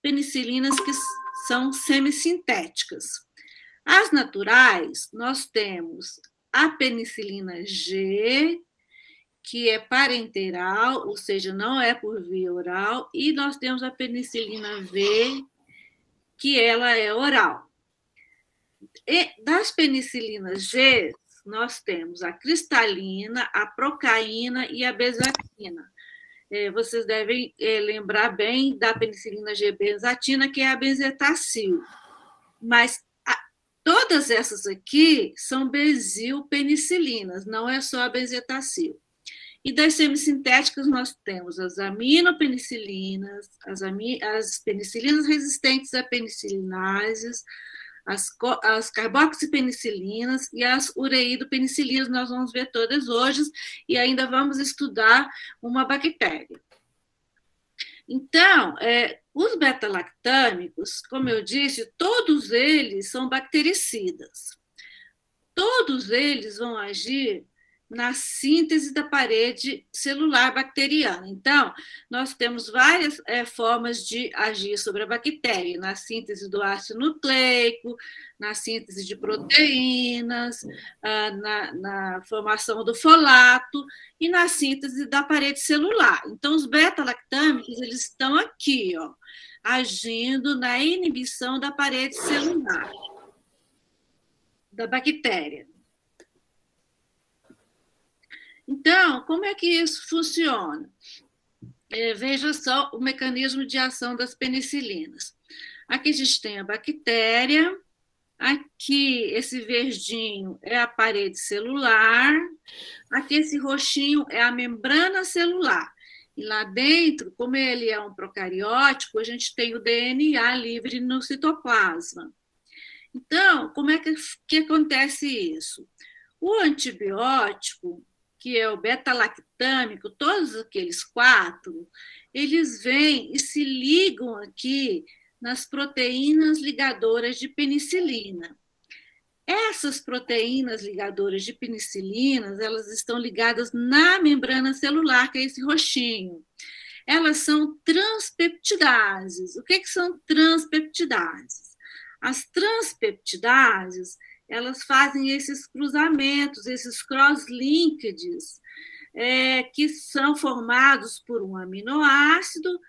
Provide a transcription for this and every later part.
penicilinas que são semissintéticas. As naturais, nós temos a penicilina G, que é parenteral, ou seja, não é por via oral, e nós temos a penicilina V, que ela é oral. E das penicilinas G, nós temos a cristalina, a procaína e a benzatina. Vocês devem lembrar bem da penicilina G-benzatina, que é a benzetacil. Mas todas essas aqui são benzilpenicilinas, não é só a benzetacil. E das semissintéticas nós temos as aminopenicilinas, as penicilinas resistentes a penicilinases, as carboxipenicilinas e as ureidopenicilinas, nós vamos ver todas hoje, e ainda vamos estudar uma bactéria. Então, os beta-lactâmicos, como eu disse, todos eles são bactericidas. Todos eles vão agir na síntese da parede celular bacteriana. Então, nós temos várias formas de agir sobre a bactéria, na síntese do ácido nucleico, na síntese de proteínas, na formação do folato e na síntese da parede celular. Então, os beta-lactâmicos, eles estão aqui, ó, agindo na inibição da parede celular da bactéria. Então, como é que isso funciona? Veja só o mecanismo de ação das penicilinas. Aqui a gente tem a bactéria, aqui esse verdinho é a parede celular, aqui esse roxinho é a membrana celular. E lá dentro, como ele é um procariótico, a gente tem o DNA livre no citoplasma. Então, como é que acontece isso? O antibiótico, que é o beta-lactâmico, todos aqueles 4, eles vêm e se ligam aqui nas proteínas ligadoras de penicilina. Essas proteínas ligadoras de penicilina, elas estão ligadas na membrana celular, que é esse roxinho. Elas são transpeptidases. O que são transpeptidases? As transpeptidases, elas fazem esses cruzamentos, esses cross-linkages, que são formados por um aminoácido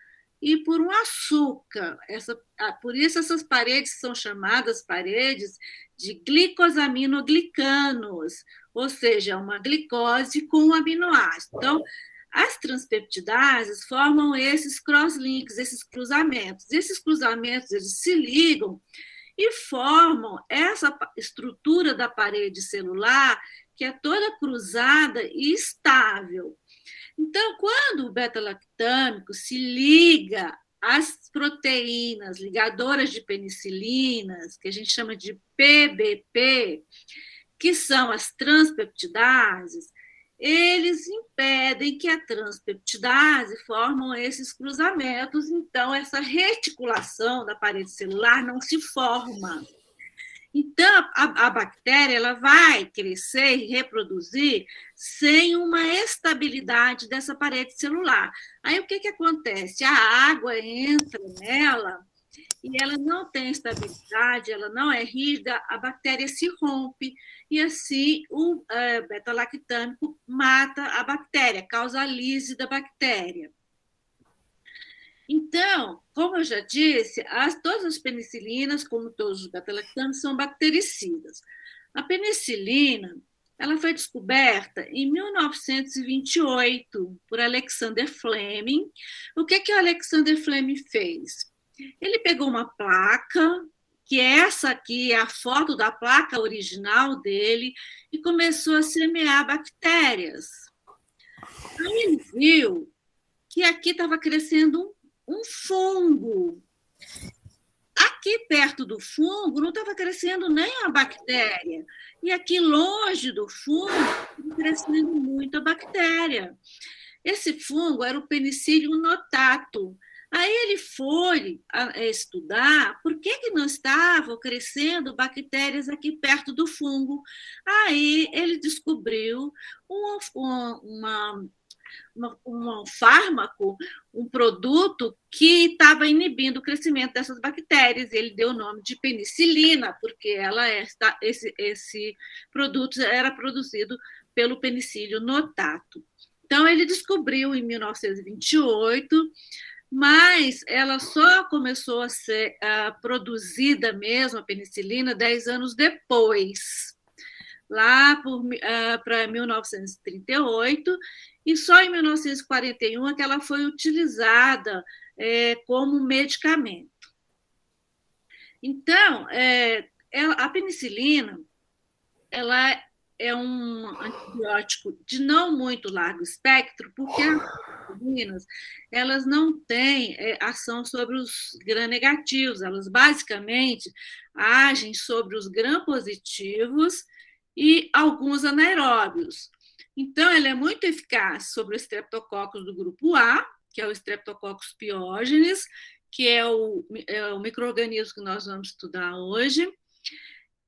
e por um açúcar. Por isso essas paredes são chamadas paredes de glicosaminoglicanos, ou seja, uma glicose com um aminoácido. Então, as transpeptidases formam esses cross-links, esses cruzamentos. Esses cruzamentos, eles se ligam e formam essa estrutura da parede celular que é toda cruzada e estável. Então, quando o beta-lactâmico se liga às proteínas ligadoras de penicilinas, que a gente chama de PBP, que são as transpeptidases, eles impedem que a transpeptidase formam esses cruzamentos, então essa reticulação da parede celular não se forma. Então, a bactéria ela vai crescer e reproduzir sem uma estabilidade dessa parede celular. Aí, o que acontece? A água entra nela e ela não tem estabilidade, ela não é rígida, a bactéria se rompe, e assim o beta-lactâmico mata a bactéria, causa a lise da bactéria. Então, como eu já disse, todas as penicilinas, como todos os beta-lactâmicos, são bactericidas. A penicilina, ela foi descoberta em 1928 por Alexander Fleming. O que o Alexander Fleming fez? Ele pegou uma placa, que essa aqui é a foto da placa original dele, e começou a semear bactérias. Aí ele viu que aqui estava crescendo um fungo. Aqui perto do fungo não estava crescendo nem a bactéria. E aqui longe do fungo estava crescendo muito a bactéria. Esse fungo era o Penicillium notatum. Aí ele foi estudar por que não estavam crescendo bactérias aqui perto do fungo. Aí ele descobriu uma um fármaco, um produto que estava inibindo o crescimento dessas bactérias. Ele deu o nome de penicilina, porque esse produto era produzido pelo penicílio notatum. Então, ele descobriu em 1928, mas ela só começou a ser produzida mesmo, a penicilina, 10 anos depois, lá para 1938, e só em 1941 é que ela foi utilizada como medicamento. Então, a penicilina, ela é um antibiótico de não muito largo espectro, porque as penicilinas, elas não têm ação sobre os gram-negativos, elas basicamente agem sobre os gram-positivos e alguns anaeróbios. Então, ela é muito eficaz sobre o Streptococcus do grupo A, que é o Streptococcus pyogenes, que é o micro-organismo que nós vamos estudar hoje.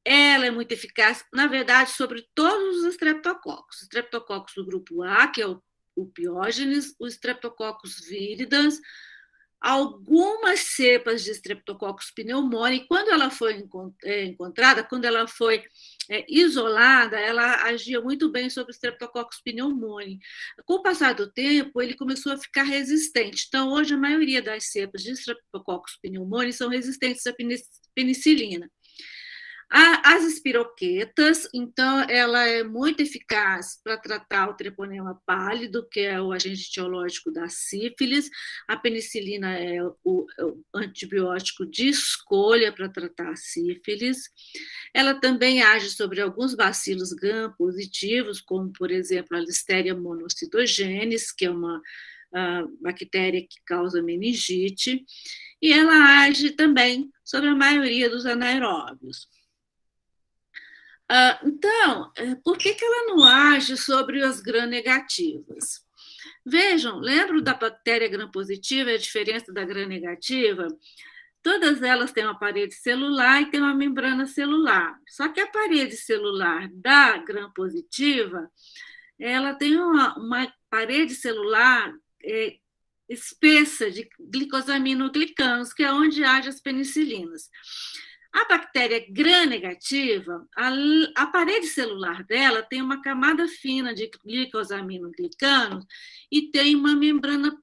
Ela é muito eficaz, na verdade, sobre todos os Streptococcus. Streptococcus do grupo A, que é o pyogenes, o Streptococcus viridans, algumas cepas de Streptococcus pneumoniae. Quando ela foi encontrada, quando ela foi isolada, ela agia muito bem sobre o Streptococcus pneumoniae. Com o passar do tempo, ele começou a ficar resistente. Então, hoje, a maioria das cepas de Streptococcus pneumoniae são resistentes à penicilina. As espiroquetas, então, ela é muito eficaz para tratar o treponema pálido, que é o agente etiológico da sífilis. A penicilina é o antibiótico de escolha para tratar a sífilis. Ela também age sobre alguns bacilos gram-positivos, como, por exemplo, a Listeria monocytogenes, que é uma bactéria que causa meningite. E ela age também sobre a maioria dos anaeróbios. Então, por que ela não age sobre as gram-negativas? Vejam, lembram da bactéria gram-positiva e a diferença da gram-negativa? Todas elas têm uma parede celular e têm uma membrana celular. Só que a parede celular da gram-positiva, ela tem uma parede celular espessa de glicosaminoglicanos, que é onde agem as penicilinas. A bactéria gram-negativa, a parede celular dela tem uma camada fina de glicosaminoglicanos e tem uma membrana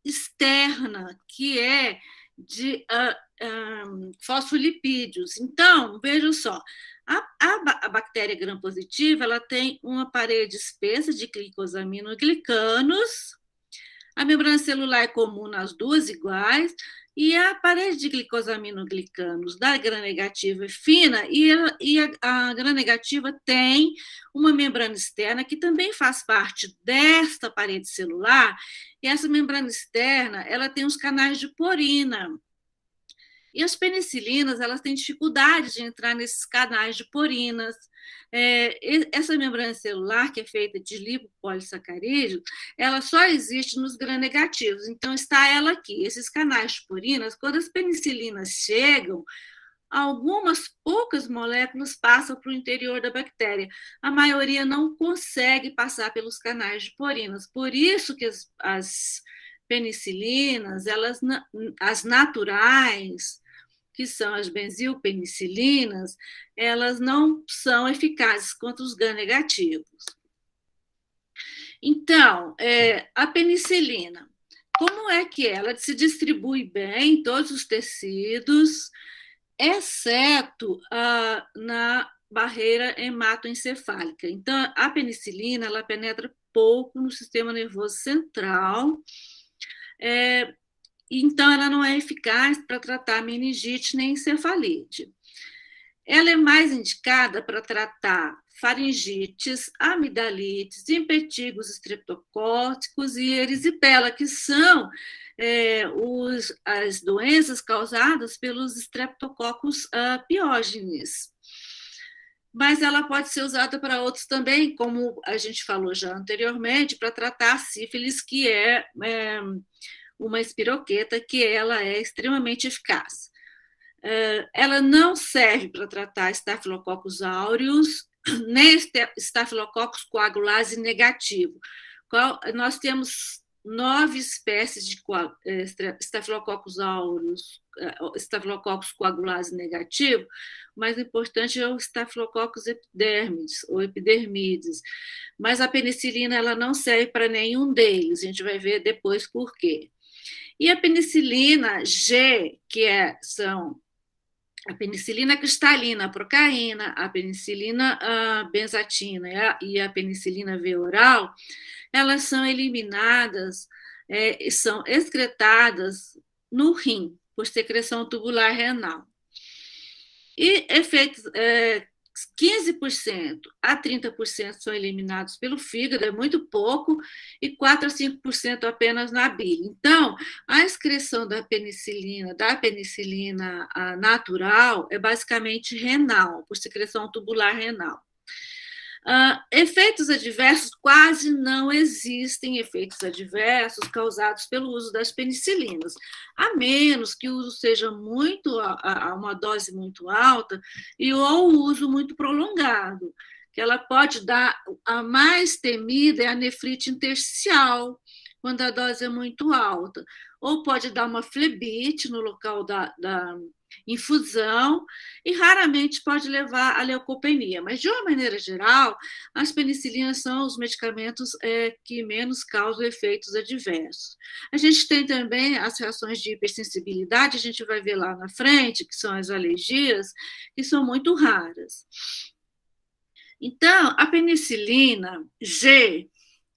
externa, que é de fosfolipídios. Então, vejam só, a bactéria gram-positiva, ela tem uma parede espessa de glicosaminoglicanos, a membrana celular é comum nas duas iguais, e a parede de glicosaminoglicanos da gram-negativa é fina, e a gram-negativa tem uma membrana externa que também faz parte desta parede celular, e essa membrana externa, ela tem os canais de porina. E as penicilinas, elas têm dificuldade de entrar nesses canais de porinas. Essa membrana celular, que é feita de lipopolissacarídeos, ela só existe nos gram-negativos. Então, está ela aqui. Esses canais de porinas, quando as penicilinas chegam, algumas poucas moléculas passam para o interior da bactéria. A maioria não consegue passar pelos canais de porinas. Por isso que as penicilinas, as naturais, que são as benzilpenicilinas, elas não são eficazes contra os gram-negativos. Então, a penicilina, como é que ela se distribui bem em todos os tecidos, exceto na barreira hematoencefálica. Então, a penicilina, ela penetra pouco no sistema nervoso central, então ela não é eficaz para tratar meningite nem encefalite. Ela é mais indicada para tratar faringites, amidalites, impetigos estreptocóticos e erisipela, que são as doenças causadas pelos Streptococcus pyogenes. Mas ela pode ser usada para outros também, como a gente falou já anteriormente, para tratar a sífilis, que é uma espiroqueta, que ela é extremamente eficaz. Ela não serve para tratar Staphylococcus aureus, nem Staphylococcus coagulase negativo, Nós temos 9 espécies de Staphylococcus aureus, Staphylococcus coagulase negativo. O mais importante é o Staphylococcus epidermidis, ou epidermidis. Mas a penicilina ela não serve para nenhum deles. A gente vai ver depois por quê. E a penicilina G, são a penicilina cristalina, a procaína, a penicilina benzatina e a penicilina V oral, elas são eliminadas, são excretadas no rim, por secreção tubular renal. E efeitos 15% a 30% são eliminados pelo fígado, é muito pouco, e 4 a 5% apenas na bile. Então, a excreção da penicilina natural é basicamente renal, por secreção tubular renal. Efeitos adversos, quase não existem efeitos adversos causados pelo uso das penicilinas, a menos que o uso seja a uma dose muito alta ou o uso muito prolongado, que ela pode dar, a mais temida é a nefrite intersticial, quando a dose é muito alta, ou pode dar uma flebite no local da infusão, e raramente pode levar à leucopenia. Mas, de uma maneira geral, as penicilinas são os medicamentos que menos causam efeitos adversos. A gente tem também as reações de hipersensibilidade, a gente vai ver lá na frente, que são as alergias, que são muito raras. Então, a penicilina G,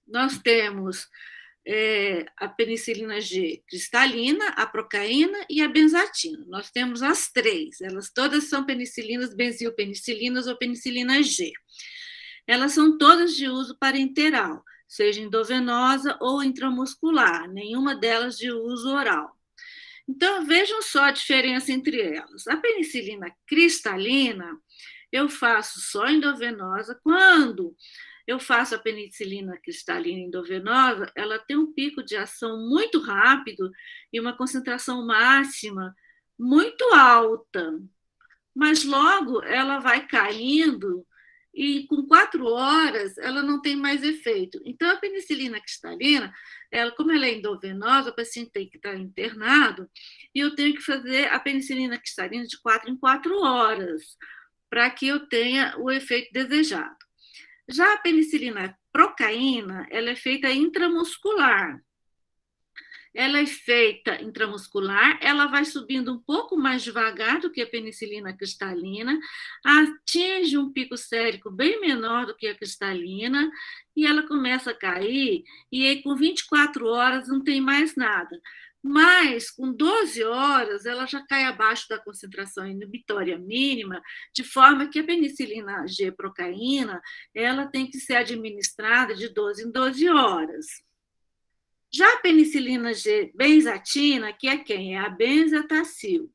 nós temos a penicilina G cristalina, a procaína e a benzatina. Nós temos as três, elas todas são penicilinas, benzilpenicilinas ou penicilina G. Elas são todas de uso parenteral, seja endovenosa ou intramuscular, nenhuma delas de uso oral. Então, vejam só a diferença entre elas. A penicilina cristalina, eu faço só endovenosa. Quando eu faço a penicilina cristalina endovenosa, ela tem um pico de ação muito rápido e uma concentração máxima muito alta, mas logo ela vai caindo e com 4 horas ela não tem mais efeito. Então, a penicilina cristalina, como ela é endovenosa, o paciente tem que estar internado, e eu tenho que fazer a penicilina cristalina de 4 em 4 horas, para que eu tenha o efeito desejado. Já a penicilina procaína, ela é feita intramuscular. Ela é feita intramuscular, ela vai subindo um pouco mais devagar do que a penicilina cristalina, atinge um pico sérico bem menor do que a cristalina, e ela começa a cair, e aí com 24 horas não tem mais nada. Mas, com 12 horas, ela já cai abaixo da concentração inibitória mínima, de forma que a penicilina G-procaína ela tem que ser administrada de 12 em 12 horas. Já a penicilina G-benzatina, que é quem? É a benzetacil.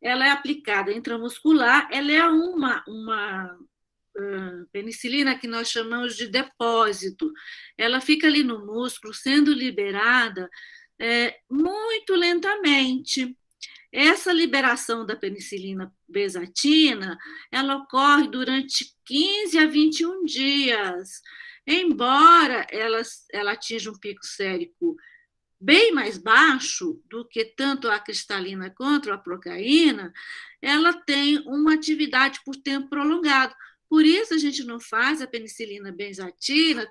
Ela é aplicada intramuscular, ela é uma penicilina que nós chamamos de depósito. Ela fica ali no músculo, sendo liberada muito lentamente. Essa liberação da penicilina benzatina, ela ocorre durante 15 a 21 dias, embora ela atinja um pico sérico bem mais baixo do que tanto a cristalina quanto a procaína, ela tem uma atividade por tempo prolongado. Por isso, a gente não faz a penicilina benzatina,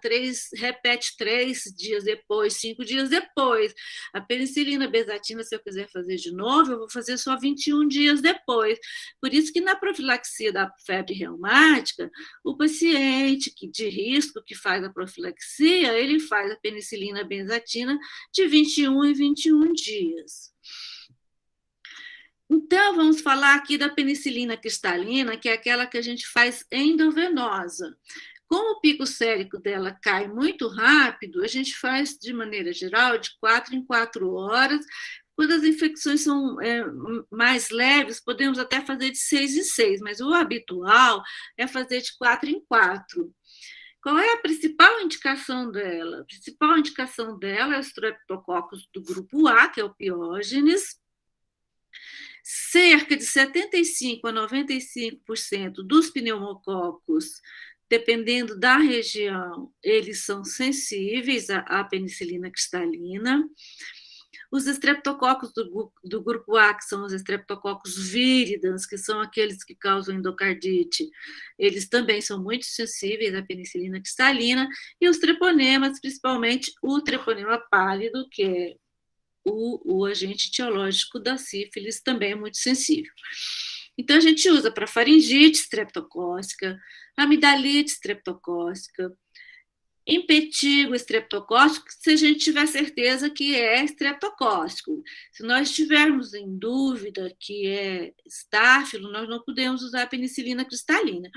repete 3 dias depois, 5 dias depois. A penicilina benzatina, se eu quiser fazer de novo, eu vou fazer só 21 dias depois. Por isso que na profilaxia da febre reumática, o paciente de risco que faz a profilaxia, ele faz a penicilina benzatina de 21 em 21 dias. Então, vamos falar aqui da penicilina cristalina, que é aquela que a gente faz endovenosa. Como o pico sérico dela cai muito rápido, a gente faz, de maneira geral, de 4 em 4 horas. Quando as infecções são mais leves, podemos até fazer de 6 em 6, mas o habitual é fazer de 4 em 4. Qual é a principal indicação dela? A principal indicação dela é o Streptococcus do grupo A, que é o Piógenes. Cerca de 75% a 95% dos pneumococos dependendo da região, eles são sensíveis à penicilina cristalina. Os estreptococos do grupo A, que são os estreptococos viridans, que são aqueles que causam endocardite, eles também são muito sensíveis à penicilina cristalina, e os treponemas, principalmente o treponema pálido, que é o agente etiológico da sífilis, também é muito sensível. Então, a gente usa para faringite estreptocócica, amidalite estreptocócica, impetigo estreptocócico, se a gente tiver certeza que é estreptocócico. Se nós estivermos em dúvida que é estáfilo, nós não podemos usar a penicilina cristalina.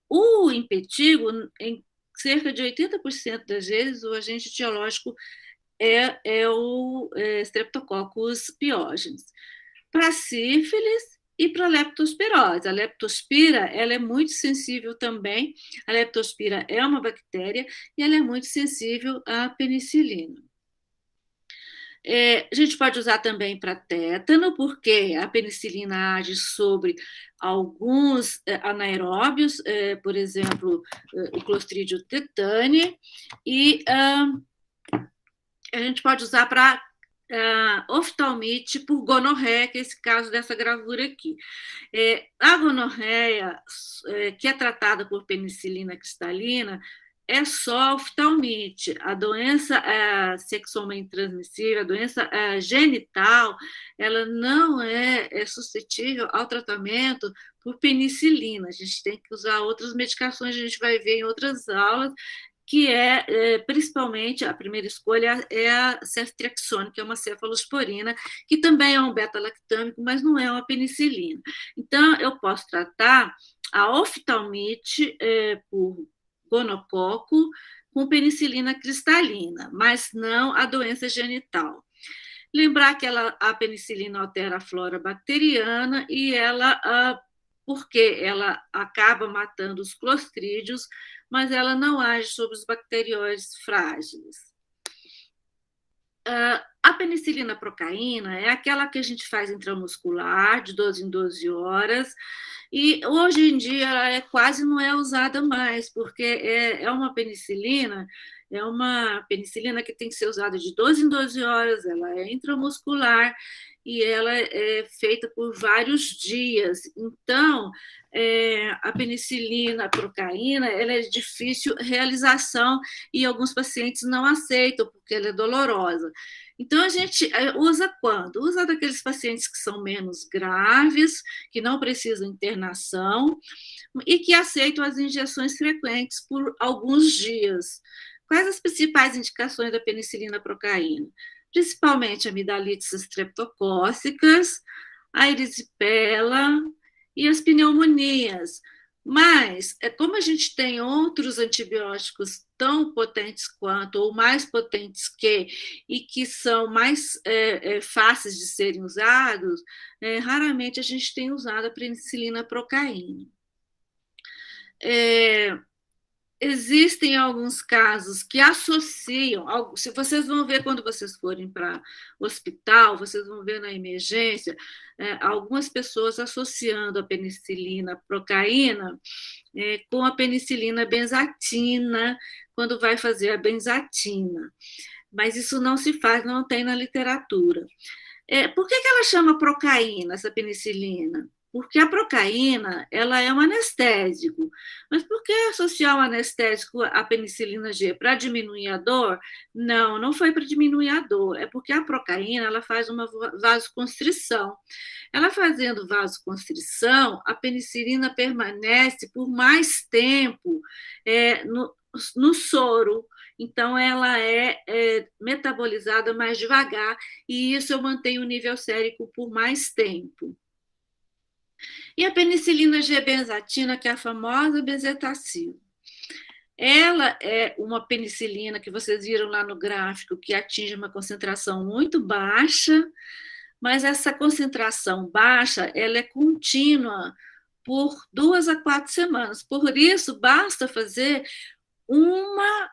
O impetigo, em cerca de 80% das vezes, o agente etiológico é o Streptococcus pyogenes. Para sífilis e para leptospirose. A leptospira, ela é muito sensível também. A leptospira é uma bactéria e ela é muito sensível à penicilina. A gente pode usar também para tétano, porque a penicilina age sobre alguns anaeróbios, por exemplo, o Clostridium tetani, e a gente pode usar para oftalmite por gonorreia, que é esse caso dessa gravura aqui. A gonorreia, que é tratada por penicilina cristalina, é só oftalmite. A doença sexualmente transmissível, a doença genital, ela não é suscetível ao tratamento por penicilina. A gente tem que usar outras medicações, a gente vai ver em outras aulas, que principalmente, a primeira escolha é a ceftriaxone, que é uma cefalosporina, que também é um beta-lactâmico, mas não é uma penicilina. Então, eu posso tratar a oftalmite por gonococo com penicilina cristalina, mas não a doença genital. Lembrar que a penicilina altera a flora bacteriana e porque ela acaba matando os clostrídeos, mas ela não age sobre os bacterióides frágeis. A penicilina procaína é aquela que a gente faz intramuscular, de 12 em 12 horas, e hoje em dia ela quase não é usada mais, porque é uma penicilina que tem que ser usada de 12 em 12 horas, ela é intramuscular, e ela é feita por vários dias. Então, a penicilina, a procaína, ela é de difícil realização e alguns pacientes não aceitam porque ela é dolorosa. Então, a gente usa quando? Usa daqueles pacientes que são menos graves, que não precisam internação e que aceitam as injeções frequentes por alguns dias. Quais as principais indicações da penicilina procaína? Principalmente amidalites estreptocócicas, a erisipela e as pneumonias. Mas, como a gente tem outros antibióticos tão potentes quanto, ou mais potentes que, e que são mais fáceis de serem usados, raramente a gente tem usado a penicilina procaína. Existem alguns casos que associam, se vocês vão ver quando vocês forem para o hospital, vocês vão ver na emergência, algumas pessoas associando a penicilina procaína com a penicilina benzatina, quando vai fazer a benzatina. Mas isso não se faz, não tem na literatura. Por que ela chama procaína, essa penicilina? Porque a procaína, ela é um anestésico. Mas por que associar o anestésico à penicilina G? Para diminuir a dor? Não, não foi para diminuir a dor. É porque a procaína, ela faz uma vasoconstrição. Ela fazendo vasoconstrição, a penicilina permanece por mais tempo no soro. Então, ela é metabolizada mais devagar e isso eu mantenho o nível sérico por mais tempo. E a penicilina G-benzatina, que é a famosa bezetacil. Ela é uma penicilina que vocês viram lá no gráfico, que atinge uma concentração muito baixa, mas essa concentração baixa, ela é contínua por 2 a 4 semanas. Por isso, basta fazer uma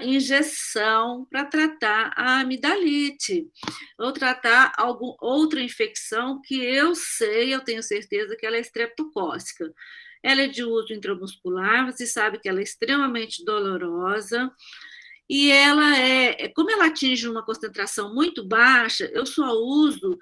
injeção para tratar a amidalite ou tratar outra infecção que eu tenho certeza que ela é estreptocócica. Ela é de uso intramuscular, você sabe que ela é extremamente dolorosa, e ela como ela atinge uma concentração muito baixa, eu só uso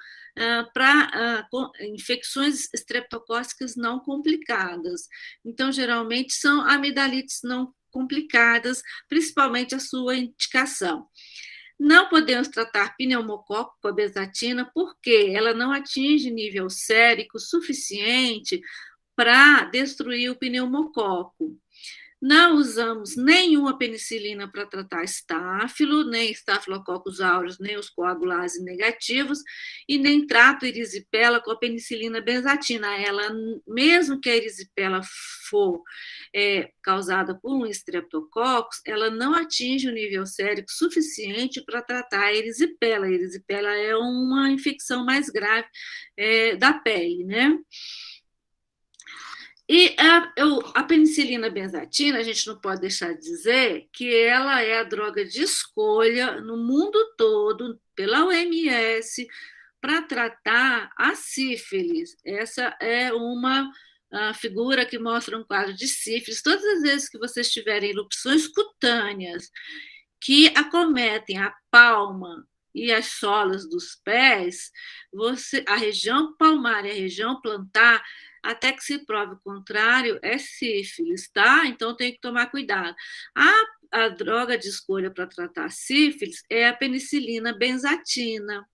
para infecções estreptocócicas não complicadas. Então, geralmente, são amidalites não complicadas, principalmente a sua indicação. Não podemos tratar pneumococo com a benzatina, porque ela não atinge nível sérico suficiente para destruir o pneumococo. Não usamos nenhuma penicilina para tratar estáfilo, nem estafilococcus aureus, nem os coagulases negativos, e nem trato erisipela com a penicilina benzatina. Ela, mesmo que a erisipela for causada por um streptococcus, ela não atinge o nível sérico suficiente para tratar a erisipela. A erisipela é uma infecção mais grave da pele, né? E a penicilina benzatina, a gente não pode deixar de dizer que ela é a droga de escolha no mundo todo, pela OMS, para tratar a sífilis. Essa é uma figura que mostra um quadro de sífilis. Todas as vezes que vocês tiverem erupções cutâneas que acometem a palma e as solas dos pés, a região palmar e a região plantar, até que se prove o contrário, é sífilis, tá? Então tem que tomar cuidado. A droga de escolha para tratar sífilis é a penicilina benzatina.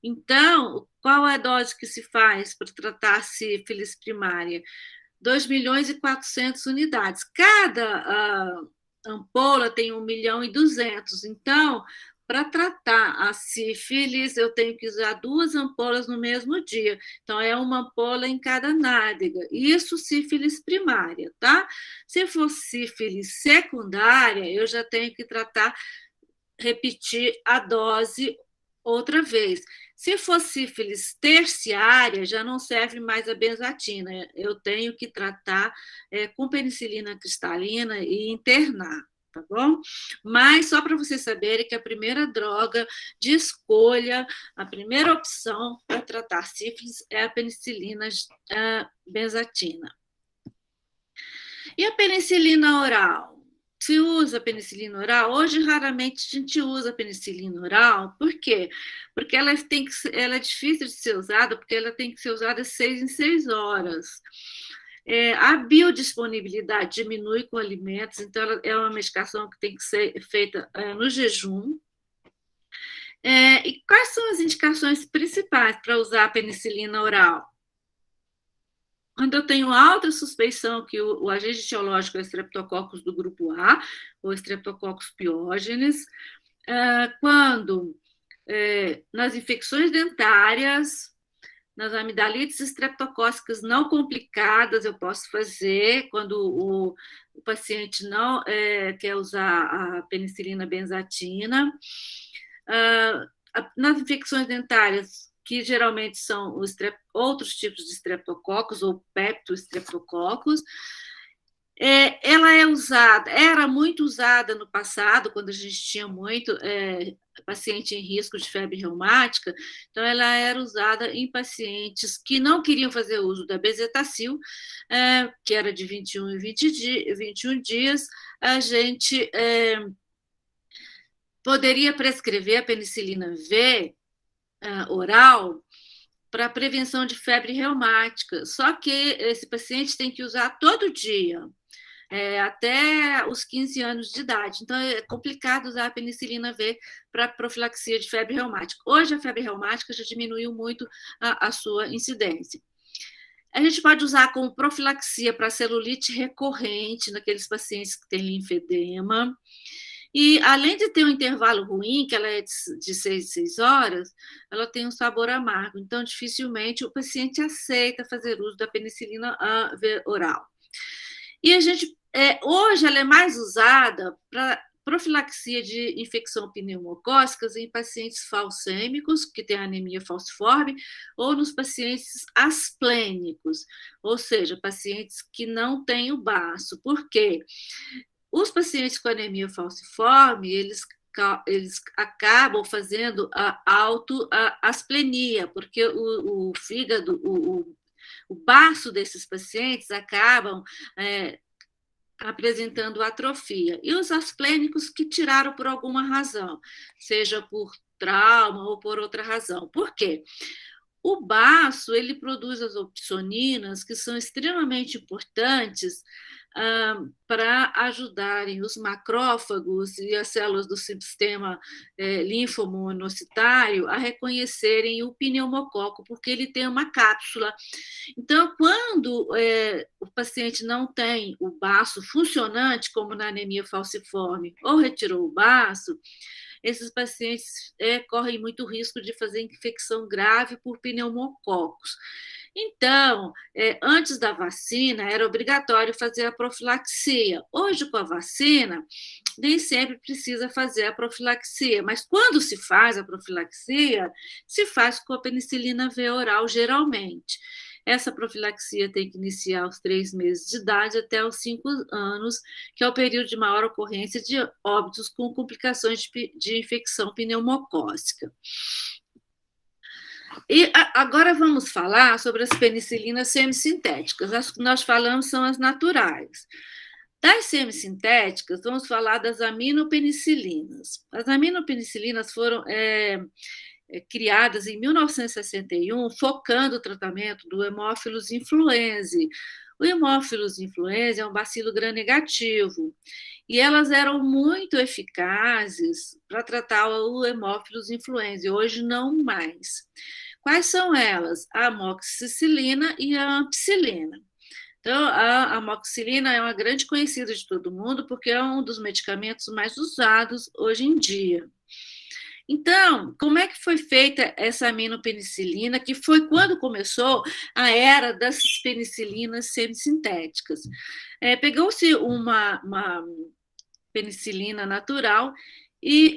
Então, qual é a dose que se faz para tratar a sífilis primária? 2.400.000 unidades. Cada ampola tem 1.200.000. Então, para tratar a sífilis, eu tenho que usar 2 ampolas no mesmo dia. Então, é uma ampola em cada nádega. Isso, sífilis primária, tá? Se for sífilis secundária, eu já tenho que repetir a dose outra vez. Se for sífilis terciária, já não serve mais a benzatina. Eu tenho que tratar com penicilina cristalina e internar, tá bom? Mas só para vocês saberem que a primeira droga de escolha, a primeira opção para tratar sífilis é a penicilina benzatina. E a penicilina oral? Se usa penicilina oral? Hoje, raramente a gente usa penicilina oral. Por quê? Porque ela é difícil de ser usada, porque ela tem que ser usada 6 em 6 horas. A biodisponibilidade diminui com alimentos, então ela é uma medicação que tem que ser feita no jejum. E quais são as indicações principais para usar a penicilina oral? Quando eu tenho alta suspeição que o agente etiológico é Streptococcus do grupo A, ou Streptococcus pyogenes, quando nas infecções dentárias, nas amidalites estreptocócicas não complicadas, eu posso fazer, quando o paciente não quer usar a penicilina benzatina. Nas infecções dentárias, que geralmente são outros tipos de streptococcus ou peptostreptococcus, ela era muito usada no passado, quando a gente tinha muito paciente em risco de febre reumática, então ela era usada em pacientes que não queriam fazer uso da bezetacil, que era de 21 em 21 dias, a gente poderia prescrever a penicilina V oral para prevenção de febre reumática, só que esse paciente tem que usar todo dia, até os 15 anos de idade. Então, é complicado usar a penicilina V para profilaxia de febre reumática. Hoje, a febre reumática já diminuiu muito a sua incidência. A gente pode usar como profilaxia para celulite recorrente naqueles pacientes que têm linfedema. E, além de ter um intervalo ruim, que ela é de 6 em 6 horas, ela tem um sabor amargo. Então, dificilmente o paciente aceita fazer uso da penicilina oral. E hoje ela é mais usada para profilaxia de infecção pneumocócica em pacientes falcêmicos, que têm anemia falciforme, ou nos pacientes asplênicos, ou seja, pacientes que não têm o baço. Por quê? Os pacientes com anemia falciforme, eles acabam fazendo a autoasplenia, porque o fígado, o baço desses pacientes acabam apresentando atrofia. E os asplênicos que tiraram por alguma razão, seja por trauma ou por outra razão. Por quê? O baço, ele produz as opsoninas, que são extremamente importantes para ajudarem os macrófagos e as células do sistema linfomonocitário a reconhecerem o pneumococo, porque ele tem uma cápsula. Então, quando o paciente não tem o baço funcionante, como na anemia falciforme, ou retirou o baço, esses pacientes correm muito risco de fazer infecção grave por pneumococos. Então, antes da vacina, era obrigatório fazer a profilaxia. Hoje, com a vacina, nem sempre precisa fazer a profilaxia, mas quando se faz a profilaxia, se faz com a penicilina V oral, geralmente. Essa profilaxia tem que iniciar aos 3 meses de idade até os 5 anos, que é o período de maior ocorrência de óbitos com complicações de infecção pneumocócica. E agora vamos falar sobre as penicilinas semissintéticas. As que nós falamos são as naturais. Das semissintéticas, vamos falar das aminopenicilinas. As aminopenicilinas foram criadas em 1961, focando o tratamento do Haemophilus influenzae. O Haemophilus influenzae é um bacilo gram-negativo, e elas eram muito eficazes para tratar o Haemophilus influenzae, hoje não mais. Quais são elas? A amoxicilina e a ampicilina. Então, a amoxicilina é uma grande conhecida de todo mundo, porque é um dos medicamentos mais usados hoje em dia. Então, como é que foi feita essa aminopenicilina, que foi quando começou a era das penicilinas semissintéticas? Pegou-se uma penicilina natural e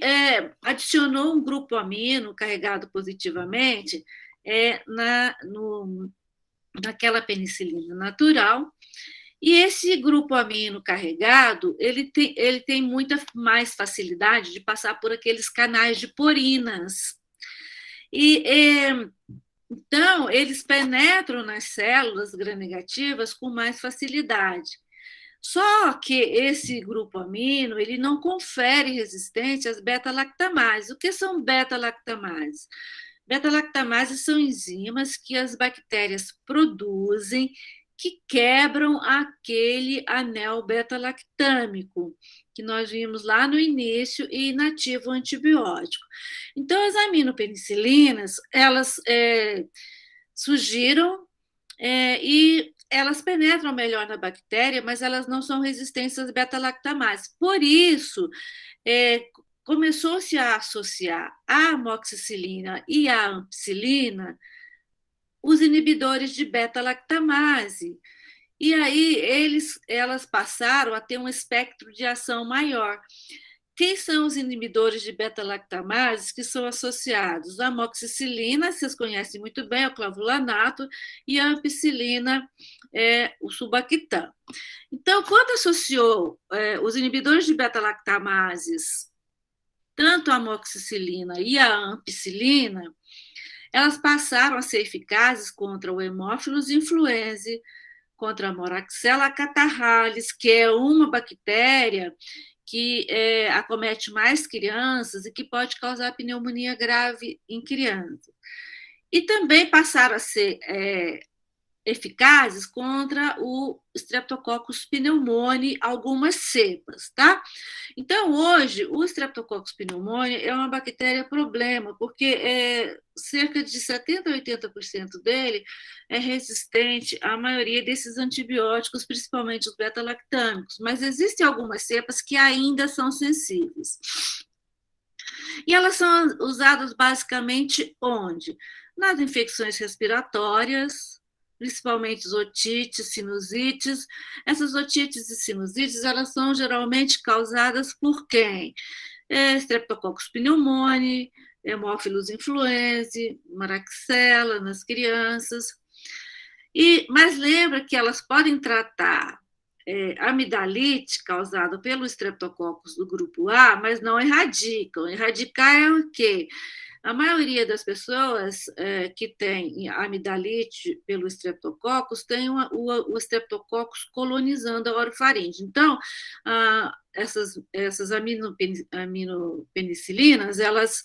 adicionou um grupo amino carregado positivamente naquela penicilina natural. E esse grupo amino carregado, ele tem muita mais facilidade de passar por aqueles canais de porinas. Então, eles penetram nas células gram-negativas com mais facilidade. Só que esse grupo amino, ele não confere resistência às beta-lactamases. O que são beta-lactamases? Beta-lactamases são enzimas que as bactérias produzem que quebram aquele anel beta-lactâmico, que nós vimos lá no início e inativa o antibiótico. Então, as aminopenicilinas, elas surgiram e elas penetram melhor na bactéria, mas elas não são resistentes às beta-lactamases. Por isso, começou-se a associar a amoxicilina e a ampicilina os inibidores de beta-lactamase. E aí elas passaram a ter um espectro de ação maior. Quem são os inibidores de beta-lactamases que são associados? A amoxicilina, vocês conhecem muito bem, é o clavulanato, e a ampicilina é o sulbactam. Então, quando associou os inibidores de beta-lactamases, tanto a amoxicilina e a ampicilina, elas passaram a ser eficazes contra o Haemophilus influenzae, contra a Moraxella catarrhalis, que é uma bactéria que acomete mais crianças e que pode causar pneumonia grave em crianças. E também passaram a ser eficazes contra o Streptococcus pneumoniae, algumas cepas, tá? Então, hoje, o Streptococcus pneumoniae é uma bactéria problema, porque cerca de 70% a 80% dele é resistente à maioria desses antibióticos, principalmente os beta-lactâmicos, mas existem algumas cepas que ainda são sensíveis. E elas são usadas basicamente onde? Nas infecções respiratórias, principalmente as otites, sinusites. Essas otites e sinusites, elas são geralmente causadas por quem? Streptococcus pneumoniae, Haemophilus influenzae, Moraxella nas crianças. Mas lembra que elas podem tratar amidalite causada pelo Streptococcus do grupo A, mas não erradicam. Erradicar é o quê? A maioria das pessoas que tem amidalite pelo streptococcus tem o streptococcus colonizando a orofaringe. Então, essas aminopenicilinas, elas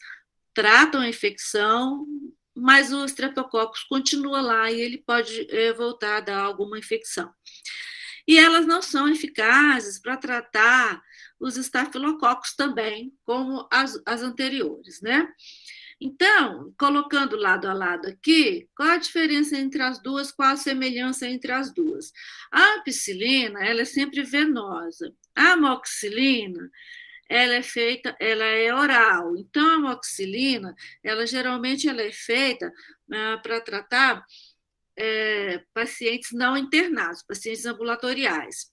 tratam a infecção, mas o streptococcus continua lá e ele pode voltar a dar alguma infecção. E elas não são eficazes para tratar os estafilococos também, como as anteriores, né? Então, colocando lado a lado aqui, qual a diferença entre as duas, qual a semelhança entre as duas? A ampicilina, ela é sempre venosa. A amoxicilina, ela é oral. Então, a amoxicilina, geralmente ela é feita para tratar pacientes não internados, pacientes ambulatoriais.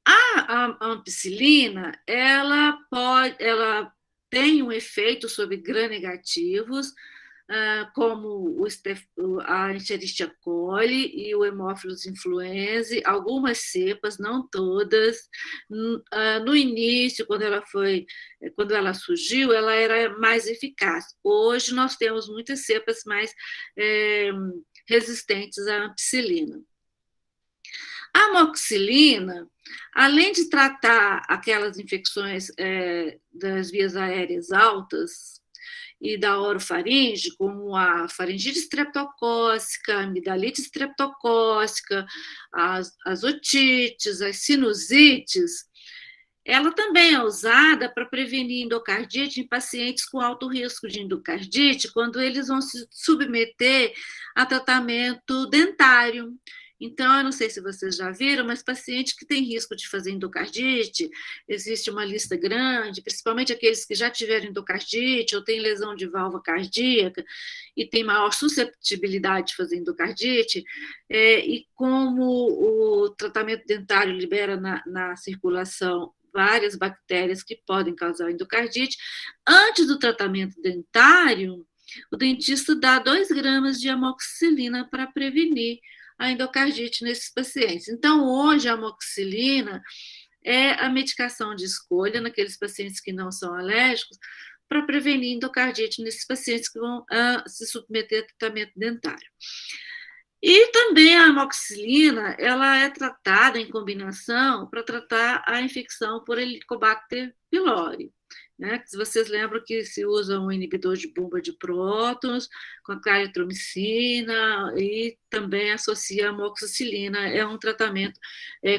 A ampicilina, ela tem um efeito sobre gram-negativos, como a Escherichia coli e o Haemophilus influenzae, algumas cepas, não todas. No início, quando ela surgiu, ela era mais eficaz. Hoje nós temos muitas cepas mais resistentes à ampicilina. A amoxicilina, além de tratar aquelas infecções das vias aéreas altas e da orofaringe, como a faringite streptocócica, a amidalite streptocócica, as otites, as sinusites, ela também é usada para prevenir endocardite em pacientes com alto risco de endocardite, quando eles vão se submeter a tratamento dentário. Então, eu não sei se vocês já viram, mas pacientes que têm risco de fazer endocardite, existe uma lista grande, principalmente aqueles que já tiveram endocardite ou têm lesão de válvula cardíaca e têm maior susceptibilidade de fazer endocardite, e como o tratamento dentário libera na circulação várias bactérias que podem causar endocardite, antes do tratamento dentário, o dentista dá 2 gramas de amoxicilina para prevenir a endocardite nesses pacientes. Então, hoje, a amoxicilina é a medicação de escolha naqueles pacientes que não são alérgicos para prevenir endocardite nesses pacientes que vão se submeter a tratamento dentário. E também a amoxicilina, ela é tratada em combinação para tratar a infecção por Helicobacter pylori. Né? Se vocês lembram que se usa um inibidor de bomba de prótons com a claritromicina e também associa a amoxicilina, é um tratamento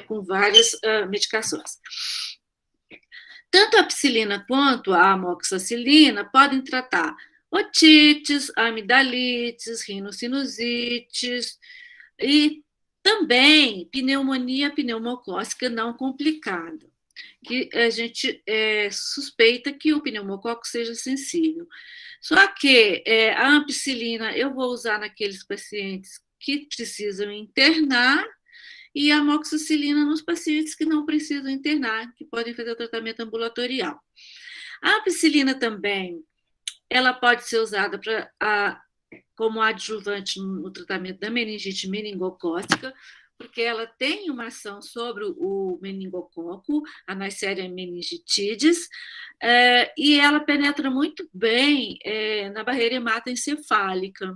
com várias medicações. Tanto a ampicilina quanto a amoxicilina podem tratar otites, amidalites, rinossinusites e também pneumonia pneumocócica não complicada, que a gente suspeita que o pneumococo seja sensível. Só que a ampicilina eu vou usar naqueles pacientes que precisam internar e a amoxicilina nos pacientes que não precisam internar, que podem fazer o tratamento ambulatorial. A ampicilina também, ela pode ser usada como adjuvante no tratamento da meningite meningocócica, porque ela tem uma ação sobre o meningococo, a Neisseria meningitidis, e ela penetra muito bem na barreira hematoencefálica.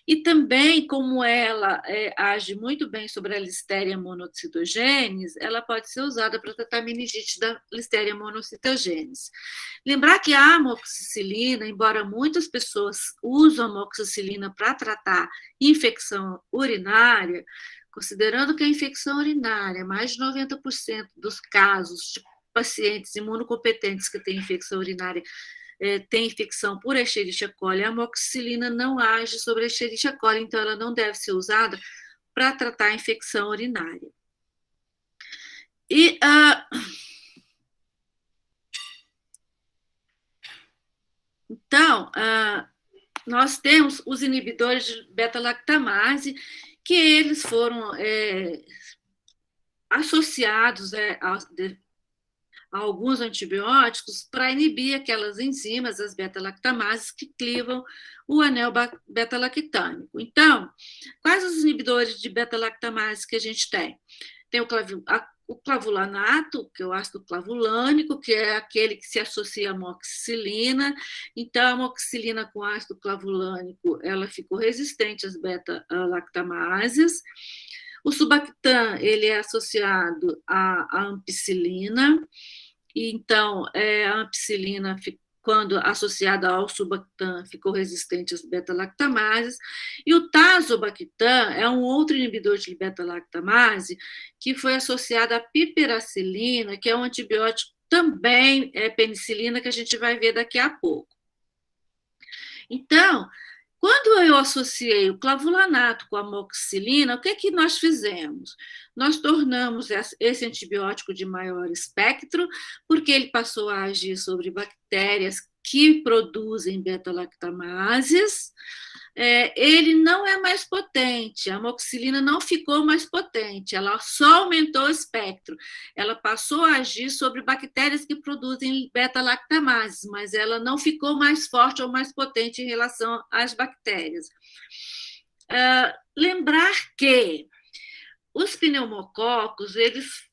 E também, como ela age muito bem sobre a Listeria monocytogenes, ela pode ser usada para tratar a meningite da Listeria monocytogenes. Lembrar que a amoxicilina, embora muitas pessoas usam amoxicilina para tratar infecção urinária, considerando que a infecção urinária, mais de 90% dos casos de pacientes imunocompetentes que têm infecção urinária tem infecção por Escherichia coli, a amoxicilina não age sobre a Escherichia coli, então ela não deve ser usada para tratar a infecção urinária. E então, nós temos os inibidores de beta-lactamase, que eles foram associados a alguns antibióticos para inibir aquelas enzimas, as beta-lactamases, que clivam o anel beta-lactâmico. Então, quais os inibidores de beta-lactamase que a gente tem? Tem o clavulanato, que é o ácido clavulânico, que é aquele que se associa à amoxicilina. Então, a amoxicilina com ácido clavulânico, ela ficou resistente às beta-lactamases. O Subactam, ele é associado à ampicilina. Então, a ampicilina, quando associada ao Subactam, ficou resistente às beta-lactamases. E o Tazobactam é um outro inibidor de beta-lactamase que foi associado à piperacilina, que é um antibiótico também penicilina, que a gente vai ver daqui a pouco. Então, quando eu associei o clavulanato com a amoxicilina, o que nós fizemos? Nós tornamos esse antibiótico de maior espectro, porque ele passou a agir sobre bactérias que produzem beta-lactamases. Ele não é mais potente, a amoxicilina não ficou mais potente, ela só aumentou o espectro. Ela passou a agir sobre bactérias que produzem beta-lactamases, mas ela não ficou mais forte ou mais potente em relação às bactérias. Lembrar que os pneumococos, eles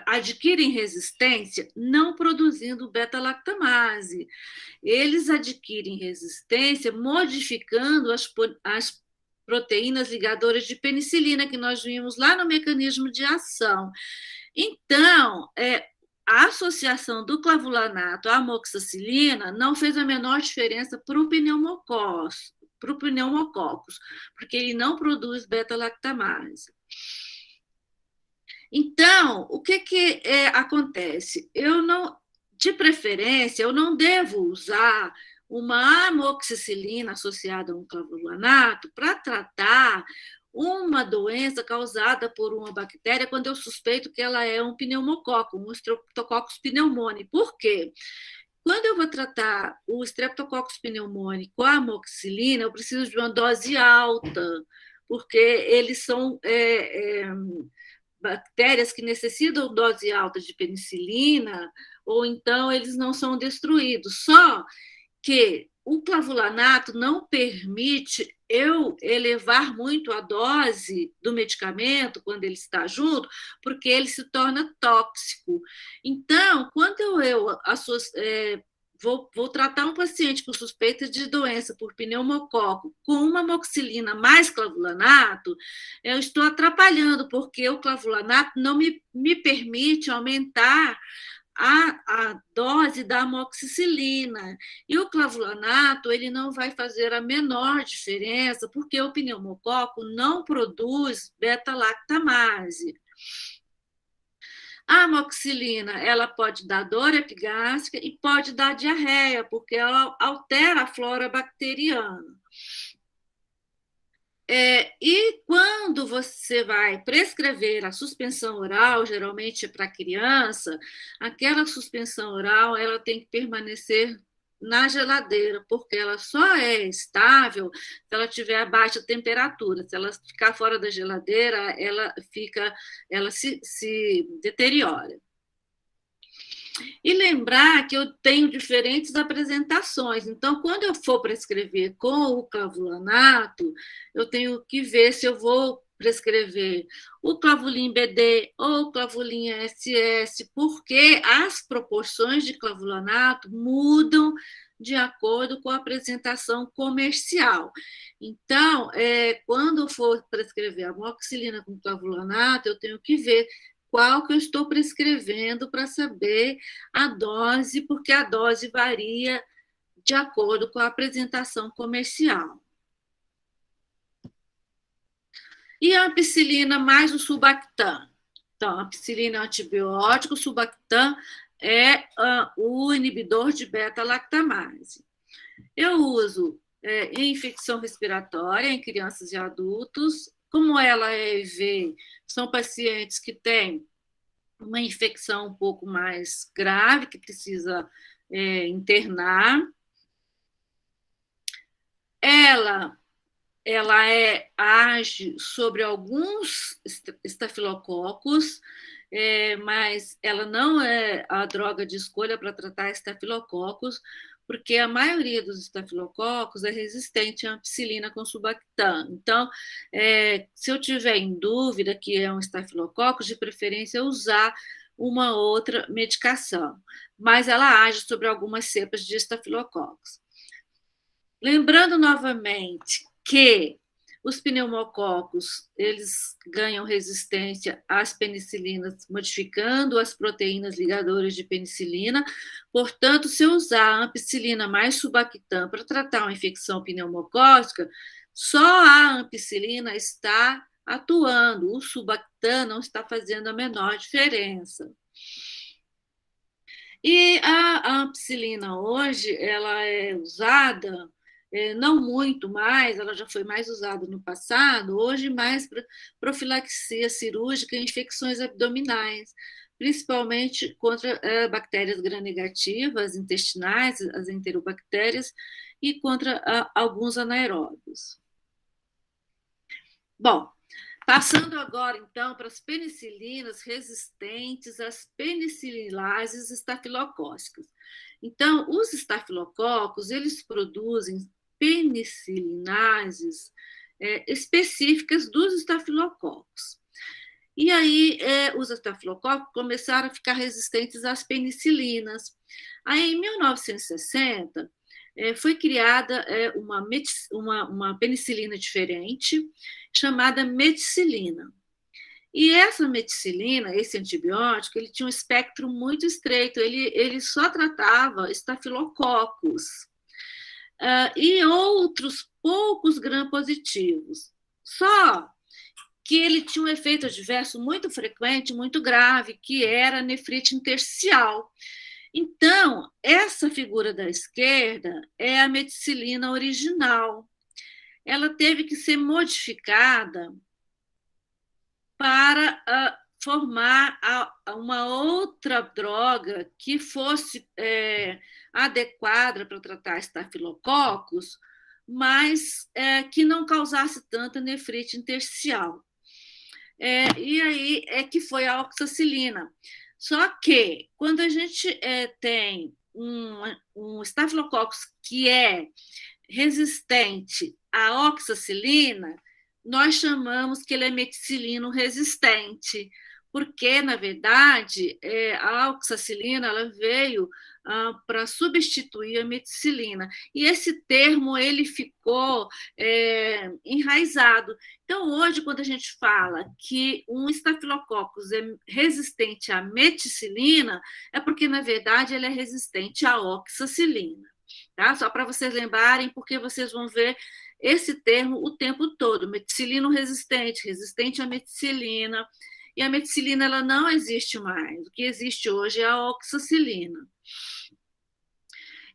adquirem resistência não produzindo beta-lactamase. Eles adquirem resistência modificando as proteínas ligadoras de penicilina, que nós vimos lá no mecanismo de ação. Então, a associação do clavulanato à amoxicilina não fez a menor diferença para o pneumococos, porque ele não produz beta-lactamase. Então, o que acontece? De preferência, eu não devo usar uma amoxicilina associada a um clavulanato para tratar uma doença causada por uma bactéria quando eu suspeito que ela é um pneumococo, um Streptococcus pneumoniae. Por quê? Quando eu vou tratar o Streptococcus pneumoniae com a amoxicilina, eu preciso de uma dose alta, porque eles são bactérias que necessitam dose alta de penicilina, ou então eles não são destruídos. Só que o clavulanato não permite eu elevar muito a dose do medicamento quando ele está junto, porque ele se torna tóxico. Então, quando eu vou tratar um paciente com suspeita de doença por pneumococo com uma amoxicilina mais clavulanato, eu estou atrapalhando, porque o clavulanato não me permite aumentar a dose da amoxicilina. E o clavulanato, ele não vai fazer a menor diferença, porque o pneumococo não produz beta-lactamase. A amoxicilina, ela pode dar dor epigástrica e pode dar diarreia, porque ela altera a flora bacteriana. E quando você vai prescrever a suspensão oral, geralmente para criança, aquela suspensão oral ela tem que permanecer na geladeira, porque ela só é estável se ela tiver a baixa temperatura. Se ela ficar fora da geladeira, ela se deteriora. E lembrar que eu tenho diferentes apresentações. Então, quando eu for prescrever com o clavulanato, eu tenho que ver se eu vou prescrever o clavulin BD ou o clavulin SS, porque as proporções de clavulanato mudam de acordo com a apresentação comercial. Então, quando eu for prescrever a amoxicilina com clavulanato, eu tenho que ver qual que eu estou prescrevendo para saber a dose, porque a dose varia de acordo com a apresentação comercial. E a ampicilina mais o Subactam. Então, a ampicilina é um antibiótico, o Subactam é o inibidor de beta-lactamase. Eu uso em infecção respiratória em crianças e adultos. Como ela é EV, são pacientes que têm uma infecção um pouco mais grave, que precisa internar. Ela age sobre alguns estafilococos, mas ela não é a droga de escolha para tratar estafilococos, porque a maioria dos estafilococos é resistente à ampicilina com sulbactam. Então, se eu tiver em dúvida que é um estafilococo, de preferência usar uma outra medicação, mas ela age sobre algumas cepas de estafilococos. Lembrando novamente que os pneumococos, eles ganham resistência às penicilinas, modificando as proteínas ligadoras de penicilina. Portanto, se eu usar a ampicilina mais sulbactam para tratar uma infecção pneumocócica, só a ampicilina está atuando, o sulbactam não está fazendo a menor diferença. E a ampicilina hoje, ela é usada não muito mais, ela já foi mais usada no passado, hoje mais para profilaxia cirúrgica e infecções abdominais, principalmente contra bactérias gram-negativas intestinais, as enterobactérias, e contra alguns anaeróbios. Bom, passando agora, então, para as penicilinas resistentes às penicililases estafilocócicas. Então, os estafilococos, eles produzem penicilinases específicas dos estafilococos. E aí, os estafilococos começaram a ficar resistentes às penicilinas. Aí, em 1960, foi criada uma penicilina diferente, chamada meticilina. E essa meticilina, esse antibiótico, ele tinha um espectro muito estreito, ele só tratava estafilococos e outros poucos gram-positivos. Só que ele tinha um efeito adverso muito frequente, muito grave, que era a nefrite intersticial. Então, essa figura da esquerda é a meticilina original. Ela teve que ser modificada para formar uma outra droga que fosse adequada para tratar estafilococos, mas que não causasse tanta nefrite intersticial. E aí é que foi a oxacilina. Só que, quando a gente tem um estafilococcus que é resistente à oxacilina, nós chamamos que ele é meticilino resistente, porque, na verdade, a oxacilina ela veio para substituir a meticilina. E esse termo ele ficou enraizado. Então, hoje, quando a gente fala que um estafilococcus é resistente à meticilina, é porque, na verdade, ele é resistente à oxacilina. Tá? Só para vocês lembrarem, porque vocês vão ver esse termo o tempo todo, meticilino resistente, resistente à meticilina, e a meticilina ela não existe mais, o que existe hoje é a oxacilina.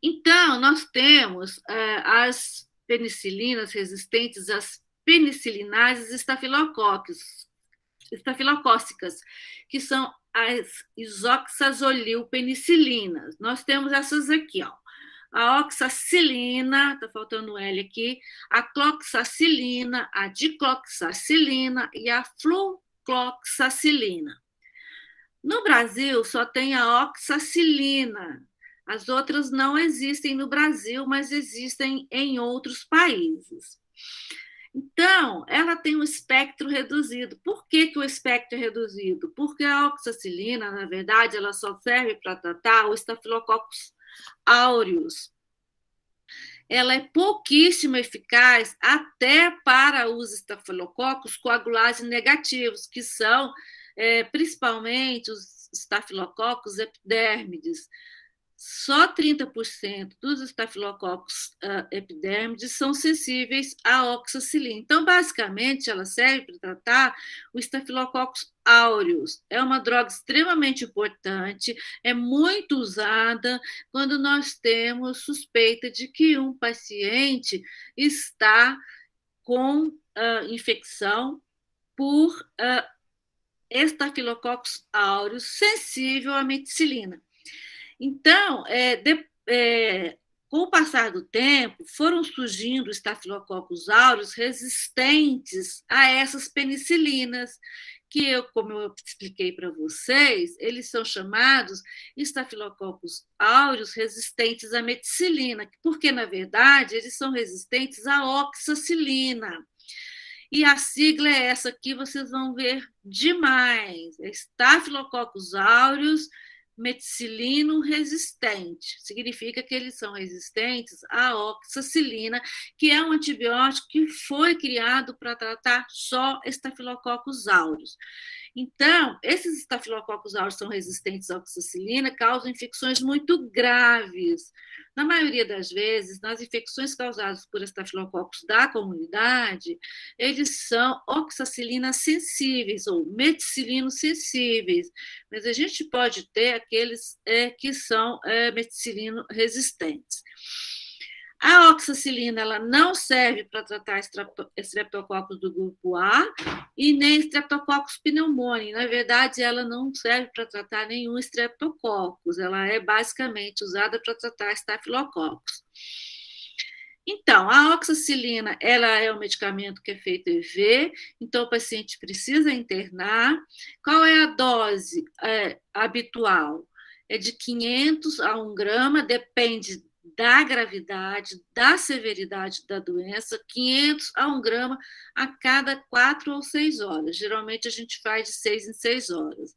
Então, nós temos as penicilinas resistentes às penicilinases estafilocócicas, que são as isoxazolilpenicilinas. Nós temos essas aqui, ó. A oxacilina, está faltando L aqui, a cloxacilina, a dicloxacilina e a flucloxacilina. No Brasil, só tem a oxacilina. As outras não existem no Brasil, mas existem em outros países. Então, ela tem um espectro reduzido. Por que o espectro é reduzido? Porque a oxacilina, na verdade, ela só serve para tratar o Staphylococcus aureus. Ela é pouquíssimo eficaz até para os estafilococos coagulase negativos, que são principalmente os estafilococos epidérmides. Só 30% dos estafilococos epidérmides são sensíveis à oxacilina. Então, basicamente, ela serve para tratar o Staphylococcus aureus. É uma droga extremamente importante, é muito usada quando nós temos suspeita de que um paciente está com infecção por Staphylococcus aureus sensível à meticilina. Então, com o passar do tempo, foram surgindo estafilococcus aureus resistentes a essas penicilinas, que como eu expliquei para vocês, eles são chamados Staphylococcus aureus resistentes à meticilina, porque, na verdade, eles são resistentes à oxacilina. E a sigla é essa aqui, vocês vão ver demais. É Staphylococcus aureus meticilino resistente. Significa que eles são resistentes à oxacilina, que é um antibiótico que foi criado para tratar só Staphylococcus aureus. Então, esses estafilococcus aureus são resistentes à oxacilina, causam infecções muito graves. Na maioria das vezes, nas infecções causadas por estafilococos da comunidade, eles são oxacilina sensíveis ou meticilino sensíveis, mas a gente pode ter aqueles que são meticilino resistentes. A oxacilina ela não serve para tratar Streptococcus do grupo A e nem Streptococcus pneumoniae. Na verdade, ela não serve para tratar nenhum Streptococcus. Ela é basicamente usada para tratar Staphylococcus. Então, a oxacilina ela é um medicamento que é feito EV, então o paciente precisa internar. Qual é a dose habitual? É de 500 a 1 grama, depende da gravidade, da severidade da doença, 500 a 1 grama a cada 4 ou 6 horas. Geralmente a gente faz de 6 em 6 horas.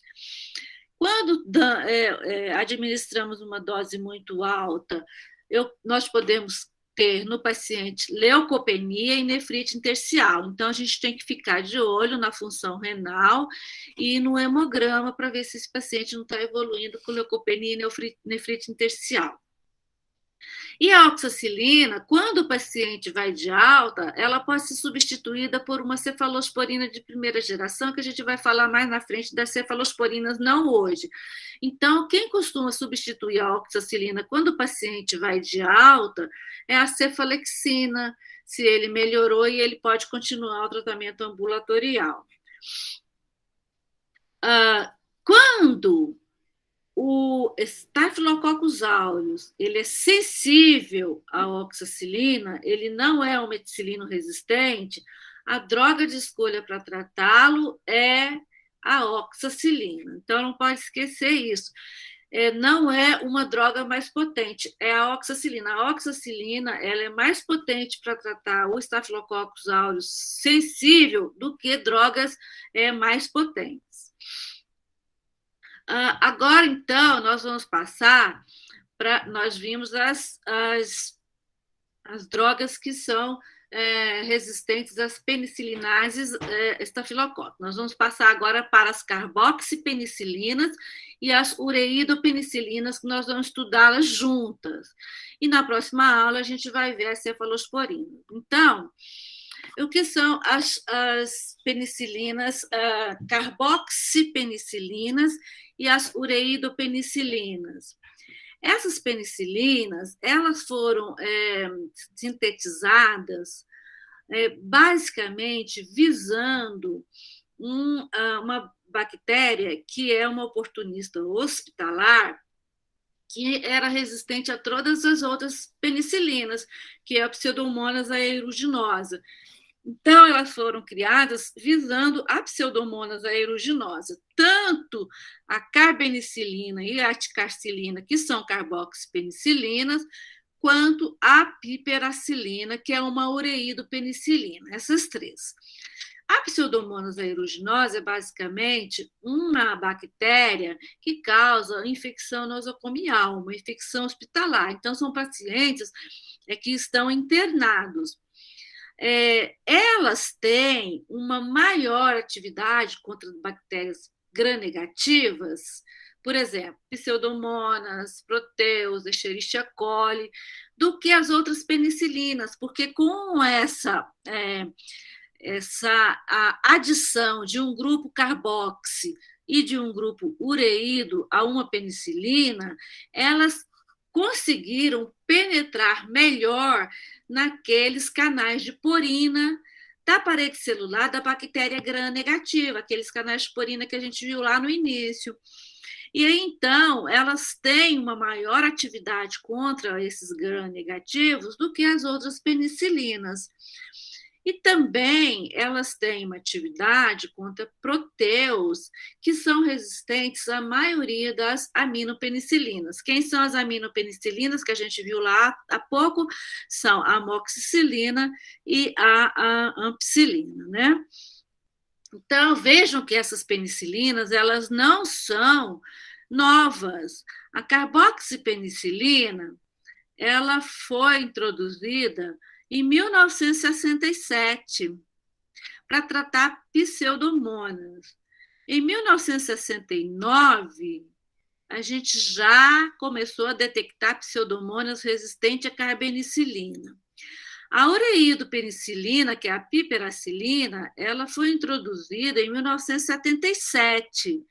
Quando administramos uma dose muito alta, nós podemos ter no paciente leucopenia e nefrite intersticial. Então, a gente tem que ficar de olho na função renal e no hemograma para ver se esse paciente não está evoluindo com leucopenia e nefrite intersticial. E a oxacilina, quando o paciente vai de alta, ela pode ser substituída por uma cefalosporina de primeira geração, que a gente vai falar mais na frente das cefalosporinas, não hoje. Então, quem costuma substituir a oxacilina quando o paciente vai de alta é a cefalexina, se ele melhorou e ele pode continuar o tratamento ambulatorial. Quando o Staphylococcus aureus ele é sensível à oxacilina, ele não é um meticilino resistente, a droga de escolha para tratá-lo é a oxacilina. Então, não pode esquecer isso. Não é uma droga mais potente, é a oxacilina. A oxacilina ela é mais potente para tratar o Staphylococcus aureus sensível do que drogas mais potentes. Agora, então, nós vamos passar para. Nós vimos as drogas que são resistentes às penicilinases estafilococos. Nós vamos passar agora para as carboxipenicilinas e as ureidopenicilinas, que nós vamos estudá-las juntas. E na próxima aula a gente vai ver as cefalosporinas. Então, o que são as penicilinas, carboxipenicilinas e as ureidopenicilinas? Essas penicilinas, elas foram sintetizadas basicamente visando uma bactéria que é uma oportunista hospitalar, que era resistente a todas as outras penicilinas, que é a Pseudomonas aeruginosa. Então, elas foram criadas visando a Pseudomonas aeruginosa, tanto a carbenicilina e a aticarcilina, que são carboxipenicilinas, quanto a piperacilina, que é uma ureidopenicilina, essas três. A Pseudomonas aeruginosa é basicamente uma bactéria que causa infecção nosocomial, uma infecção hospitalar. Então, são pacientes que estão internados. Elas têm uma maior atividade contra bactérias gram-negativas, por exemplo, Pseudomonas, Proteus, Escherichia coli, do que as outras penicilinas, porque com essa adição de um grupo carboxi e de um grupo ureído a uma penicilina, elas conseguiram penetrar melhor naqueles canais de porina da parede celular da bactéria gram-negativa, aqueles canais de porina que a gente viu lá no início. E aí, então, elas têm uma maior atividade contra esses gram-negativos do que as outras penicilinas. E também elas têm uma atividade contra proteus, que são resistentes à maioria das aminopenicilinas. Quem são as aminopenicilinas que a gente viu lá há pouco? São a amoxicilina e a ampicilina, né? Então, vejam que essas penicilinas, elas não são novas. A carboxipenicilina, ela foi introduzida em 1967 para tratar pseudomonas. Em 1969, a gente já começou a detectar pseudomonas resistentes à carbenicilina. A ureidopenicilina, que é a piperacilina, ela foi introduzida em 1977.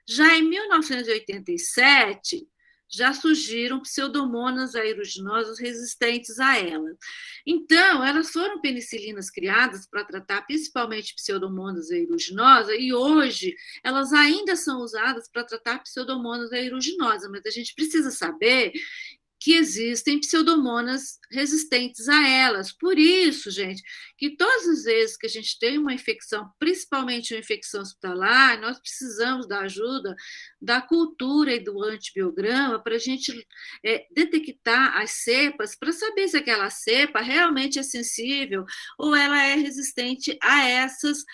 Já em 1987, já surgiram pseudomonas aeruginosas resistentes a ela. Então, elas foram penicilinas criadas para tratar principalmente pseudomonas aeruginosas e hoje elas ainda são usadas para tratar pseudomonas aeruginosas, mas a gente precisa saber que existem pseudomonas resistentes a elas. Por isso, gente, que todas as vezes que a gente tem uma infecção, principalmente uma infecção hospitalar, nós precisamos da ajuda da cultura e do antibiograma para a gente detectar as cepas, para saber se aquela cepa realmente é sensível ou ela é resistente a essas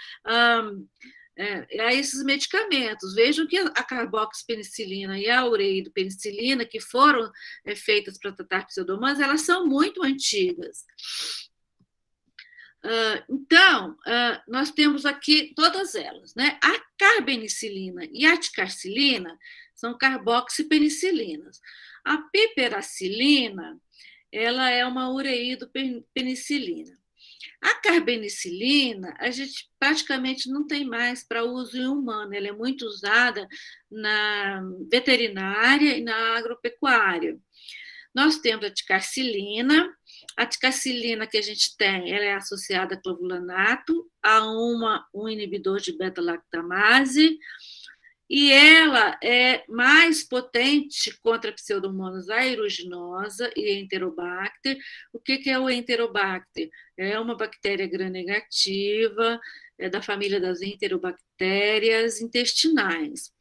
a esses medicamentos. Vejam que a carboxipenicilina e a ureidopenicilina, que foram feitas para tratar pseudomonas, elas são muito antigas. Então, nós temos aqui todas elas, né? A carbenicilina e a ticarcilina são carboxipenicilinas. A piperacilina, ela é uma ureidopenicilina. A carbenicilina, a gente praticamente não tem mais para uso em humano, ela é muito usada na veterinária e na agropecuária. Nós temos a ticarcilina que a gente tem, ela é associada a clavulanato, a um inibidor de beta-lactamase, e ela é mais potente contra a Pseudomonas aeruginosa e Enterobacter. O que é o Enterobacter? É uma bactéria gram-negativa, é da família das enterobactérias intestinais.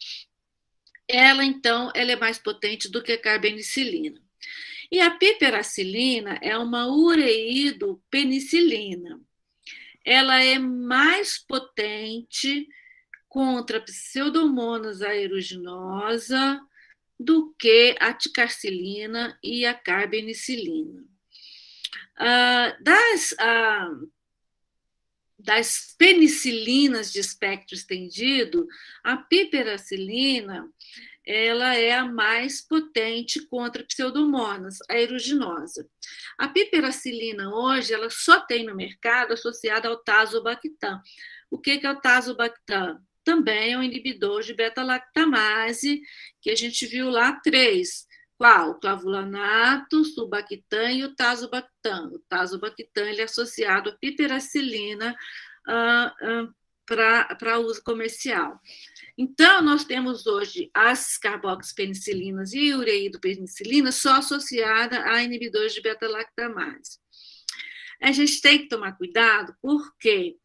Ela, então, ela é mais potente do que a carbenicilina. E a piperacilina é uma ureidopenicilina. Ela é mais potente contra a Pseudomonas aeruginosa do que a ticarcilina e a carbenicilina. Das penicilinas de espectro estendido, a piperacilina ela é a mais potente contra pseudomonas aeruginosa. A piperacilina hoje ela só tem no mercado associada ao tazobactam. O que é o tazobactam? Também é um inibidor de beta-lactamase, que a gente viu lá 3. Qual? O clavulanato, sulbactam e o tazobactam. O tazobactam ele é associado à piperacilina para uso comercial. Então, nós temos hoje as carboxipenicilinas e ureidopenicilina só associada a inibidores de beta-lactamase. A gente tem que tomar cuidado porque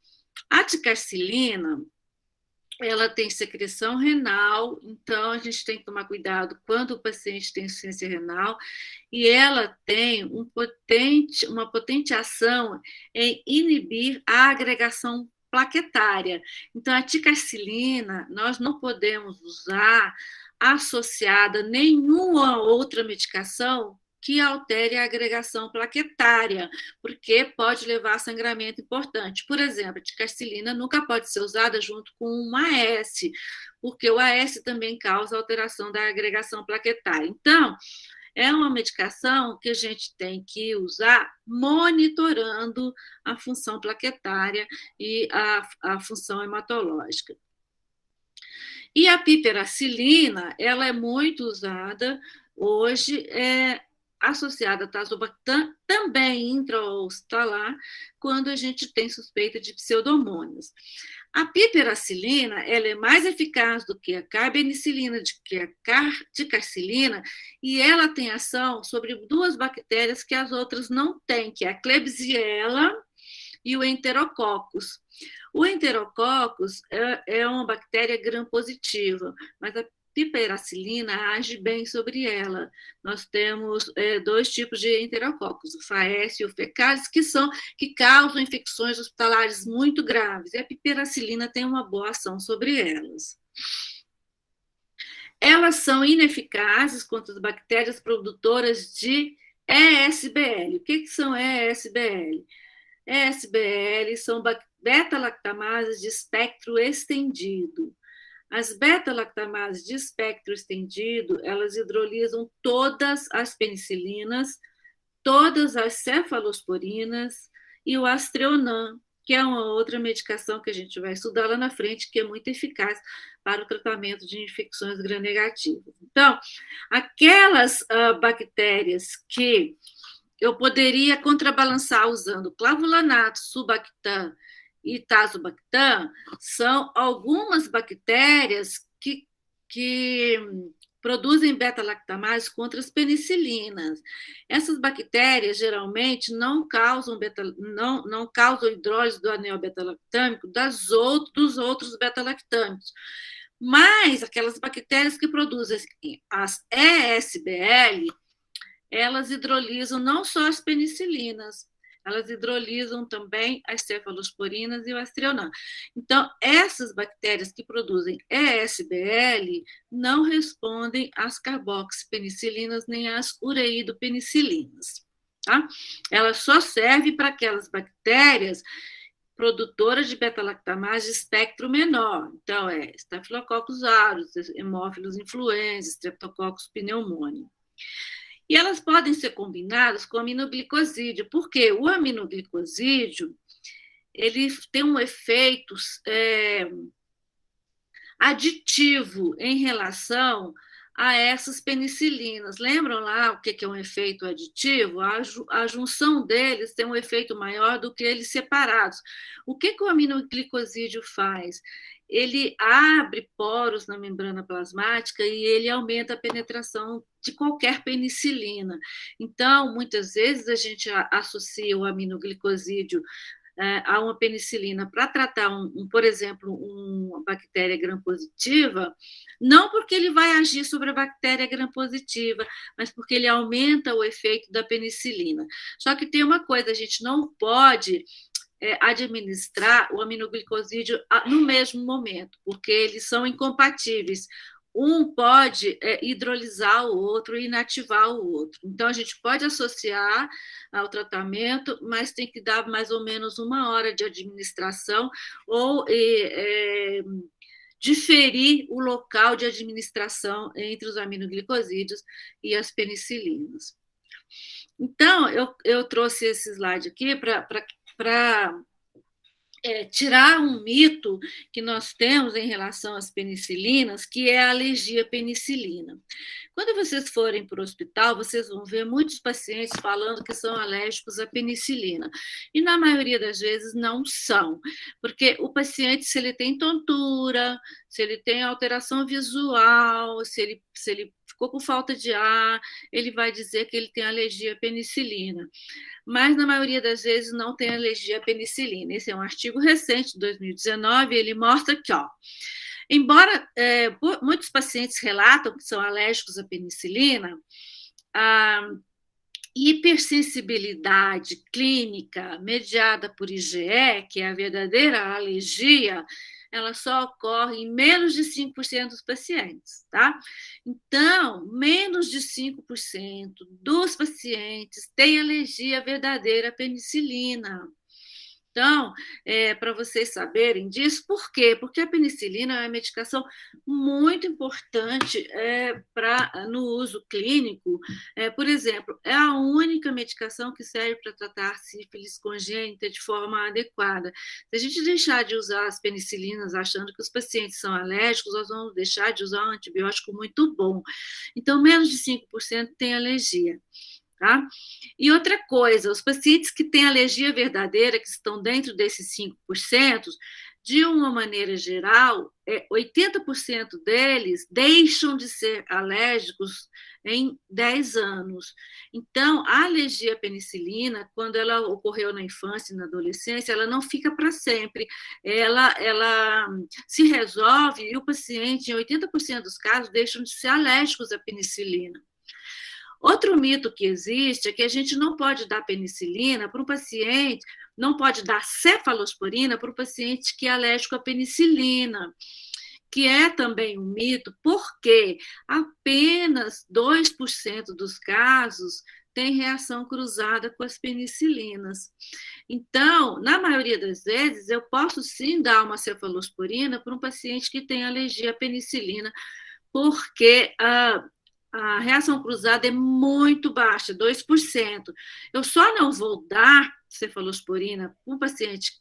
a ticarcilina ela tem secreção renal, então a gente tem que tomar cuidado quando o paciente tem insuficiência renal, e ela tem uma potente ação em inibir a agregação plaquetária. Então, a ticarcilina, nós não podemos usar associada a nenhuma outra medicação que altere a agregação plaquetária, porque pode levar a sangramento importante. Por exemplo, a ticarcilina nunca pode ser usada junto com um AS, porque o AS também causa alteração da agregação plaquetária. Então, é uma medicação que a gente tem que usar monitorando a função plaquetária e a função hematológica. E a piperacilina, ela é muito usada hoje, associada a tazobactam, também intra-hospitalar, quando a gente tem suspeita de pseudomonas. A piperacilina ela é mais eficaz do que a carbenicilina, do que a ticarcilina, e ela tem ação sobre 2 bactérias que as outras não têm, que é a Klebsiella e o Enterococcus. O Enterococcus é uma bactéria gram-positiva, mas a piperacilina age bem sobre ela. Nós temos dois tipos de enterococcus, o Faeces e o Fecalis, que causam infecções hospitalares muito graves, e a piperacilina tem uma boa ação sobre elas. Elas são ineficazes contra as bactérias produtoras de ESBL. O que são ESBL? ESBL são beta-lactamases de espectro estendido. As beta-lactamases de espectro estendido, elas hidrolisam todas as penicilinas, todas as cefalosporinas e o Aztreonam, que é uma outra medicação que a gente vai estudar lá na frente, que é muito eficaz para o tratamento de infecções gram-negativas. Então, aquelas bactérias que eu poderia contrabalançar usando clavulanato, sulbactam e tazobactam, são algumas bactérias que produzem beta-lactamases contra as penicilinas. Essas bactérias geralmente não causam hidrólise do anel beta-lactâmico dos outros beta-lactâmicos, mas aquelas bactérias que produzem as ESBL, elas hidrolisam não só as penicilinas, elas hidrolisam também as cefalosporinas e o Aztreonam. Então, essas bactérias que produzem ESBL não respondem às carboxipenicilinas nem às ureidopenicilinas. Tá? Ela só serve para aquelas bactérias produtoras de beta-lactamase de espectro menor. Então, Staphylococcus aureus, Haemophilus influenza, Streptococcus pneumoniae. E elas podem ser combinadas com aminoglicosídeo, porque o aminoglicosídeo ele tem um efeito aditivo em relação a essas penicilinas. Lembram lá o que é um efeito aditivo? A junção deles tem um efeito maior do que eles separados. O que o aminoglicosídeo faz? Ele abre poros na membrana plasmática e ele aumenta a penetração de qualquer penicilina. Então, muitas vezes a gente associa o aminoglicosídeo a uma penicilina para tratar, por exemplo, uma bactéria gram-positiva, não porque ele vai agir sobre a bactéria gram-positiva, mas porque ele aumenta o efeito da penicilina. Só que tem uma coisa, a gente não pode administrar o aminoglicosídeo no mesmo momento, porque eles são incompatíveis. Um pode hidrolisar o outro e inativar o outro. Então, a gente pode associar ao tratamento, mas tem que dar mais ou menos 1 hora de administração ou diferir o local de administração entre os aminoglicosídeos e as penicilinas. Então, eu trouxe esse slide aqui para tirar um mito que nós temos em relação às penicilinas, que é a alergia à penicilina. Quando vocês forem para o hospital, vocês vão ver muitos pacientes falando que são alérgicos à penicilina. E na maioria das vezes não são, porque o paciente, se ele tem tontura, se ele tem alteração visual, se ele ficou com falta de ar, ele vai dizer que ele tem alergia à penicilina. Mas, na maioria das vezes, não tem alergia à penicilina. Esse é um artigo recente, de 2019, ele mostra que, embora muitos pacientes relatam que são alérgicos à penicilina, a hipersensibilidade clínica mediada por IgE, que é a verdadeira alergia, ela só ocorre em menos de 5% dos pacientes, tá? Então, menos de 5% dos pacientes têm alergia verdadeira à penicilina. Então, para vocês saberem disso, por quê? Porque a penicilina é uma medicação muito importante no uso clínico. Por exemplo, é a única medicação que serve para tratar sífilis congênita de forma adequada. Se a gente deixar de usar as penicilinas achando que os pacientes são alérgicos, nós vamos deixar de usar um antibiótico muito bom. Então, menos de 5% tem alergia. tá? E outra coisa, os pacientes que têm alergia verdadeira, que estão dentro desses 5%, de uma maneira geral, 80% deles deixam de ser alérgicos em 10 anos. Então, a alergia à penicilina, quando ela ocorreu na infância e na adolescência, ela não fica para sempre. Ela se resolve e o paciente, em 80% dos casos, deixam de ser alérgicos à penicilina. Outro mito que existe é que a gente não pode dar penicilina para um paciente, não pode dar cefalosporina para um paciente que é alérgico à penicilina, que é também um mito, porque apenas 2% dos casos tem reação cruzada com as penicilinas. Então, na maioria das vezes, eu posso sim dar uma cefalosporina para um paciente que tem alergia à penicilina, porque a reação cruzada é muito baixa, 2%. Eu só não vou dar cefalosporina para um paciente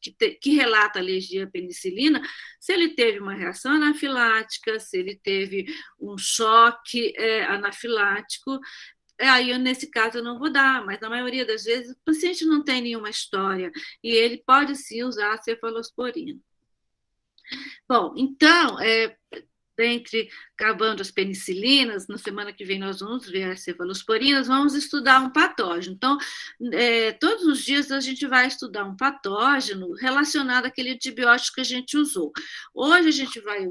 que relata alergia à penicilina se ele teve uma reação anafilática, se ele teve um choque anafilático. Aí, nesse caso, eu não vou dar, mas na maioria das vezes o paciente não tem nenhuma história e ele pode sim usar a cefalosporina. Bom, então, dentre acabando as penicilinas, na semana que vem nós vamos ver as cefalosporinas, vamos estudar um patógeno. Então, todos os dias a gente vai estudar um patógeno relacionado àquele antibiótico que a gente usou. Hoje a gente vai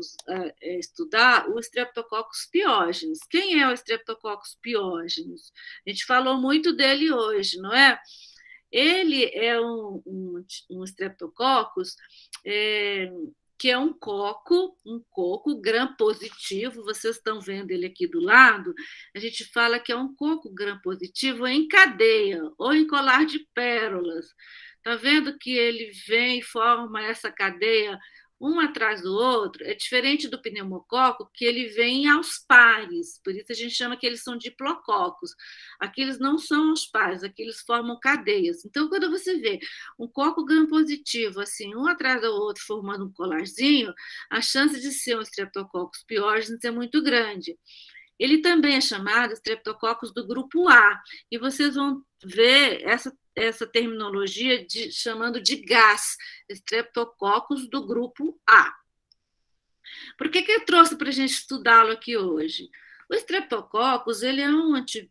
estudar o Streptococcus pyogenes. Quem é o Streptococcus pyogenes? A gente falou muito dele hoje, não é? Ele é um Streptococcus que é um coco gram-positivo, vocês estão vendo ele aqui do lado, a gente fala que é um coco gram-positivo em cadeia, ou em colar de pérolas. Está vendo que ele vem e forma essa cadeia um atrás do outro? É diferente do pneumococo, que ele vem aos pares, por isso a gente chama que eles são diplococos. Aqueles não são aos pares, aqueles formam cadeias. Então, quando você vê um coco gram-positivo, assim, um atrás do outro, formando um colarzinho, a chance de ser um Streptococcus pyogenes é muito grande. Ele também é chamado Streptococcus do grupo A, e vocês vão ver essa terminologia chamando de GAS, Streptococcus do grupo A. Por que eu trouxe para a gente estudá-lo aqui hoje? O Streptococcus ele é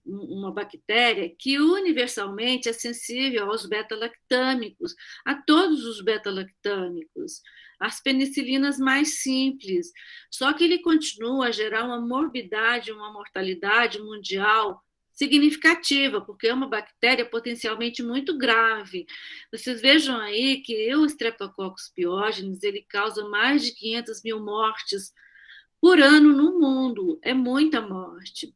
uma bactéria que universalmente é sensível aos beta-lactâmicos, a todos os beta-lactâmicos, as penicilinas mais simples. Só que ele continua a gerar uma morbidade, uma mortalidade mundial significativa, porque é uma bactéria potencialmente muito grave. Vocês vejam aí que o Streptococcus pyogenes ele causa mais de 500 mil mortes por ano no mundo. É muita morte.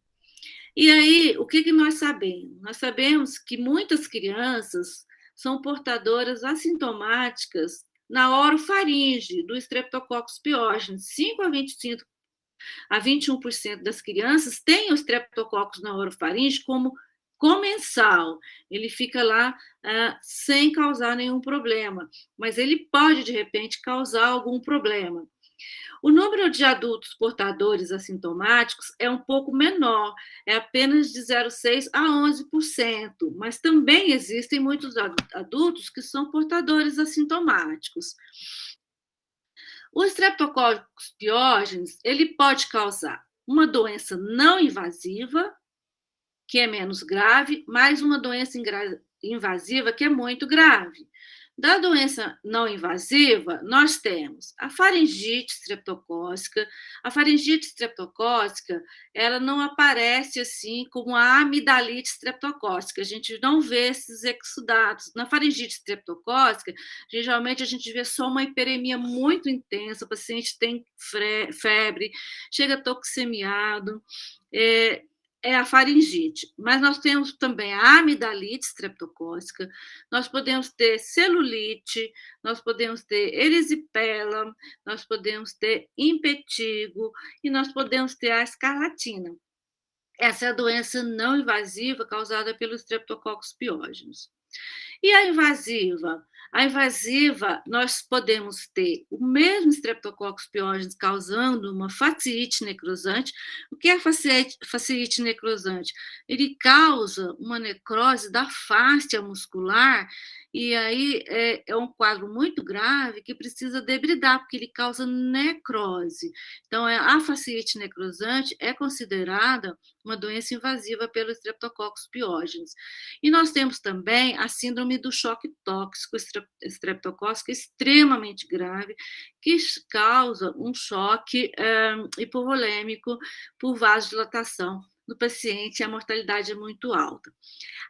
E aí, o que nós sabemos? Nós sabemos que muitas crianças são portadoras assintomáticas na orofaringe do Streptococcus pyogenes. 5 a 21% das crianças têm o Streptococcus na orofaringe como comensal. Ele fica lá sem causar nenhum problema, mas ele pode, de repente, causar algum problema. O número de adultos portadores assintomáticos é um pouco menor, é apenas de 0,6 a 11%, mas também existem muitos adultos que são portadores assintomáticos. O Streptococcus pyogenes, ele pode causar uma doença não invasiva, que é menos grave, mais uma doença invasiva, que é muito grave. Da doença não invasiva, nós temos a faringite streptocócica. A faringite streptocócica, ela não aparece assim como a amidalite streptocócica. A gente não vê esses exudados. Na faringite streptocócica, geralmente a gente vê só uma hiperemia muito intensa, o paciente tem febre, chega toxemiado, é a faringite, mas nós temos também a amidalite streptocócica, nós podemos ter celulite, nós podemos ter erisipela, nós podemos ter impetigo e nós podemos ter a escarlatina. Essa é a doença não invasiva causada pelo Streptococcus pyogenes. E a invasiva? A invasiva, nós podemos ter o mesmo Streptococcus pyogenes causando uma fasciite necrosante. O que é fasciite necrosante? Ele causa uma necrose da fáscia muscular, e aí é um quadro muito grave que precisa debridar, porque ele causa necrose. Então, a fasciite necrosante é considerada uma doença invasiva pelo Streptococcus pyogenes. E nós temos também a síndrome do choque tóxico estreptocócico extremamente grave, que causa um choque hipovolêmico por vasodilatação no paciente, e a mortalidade é muito alta.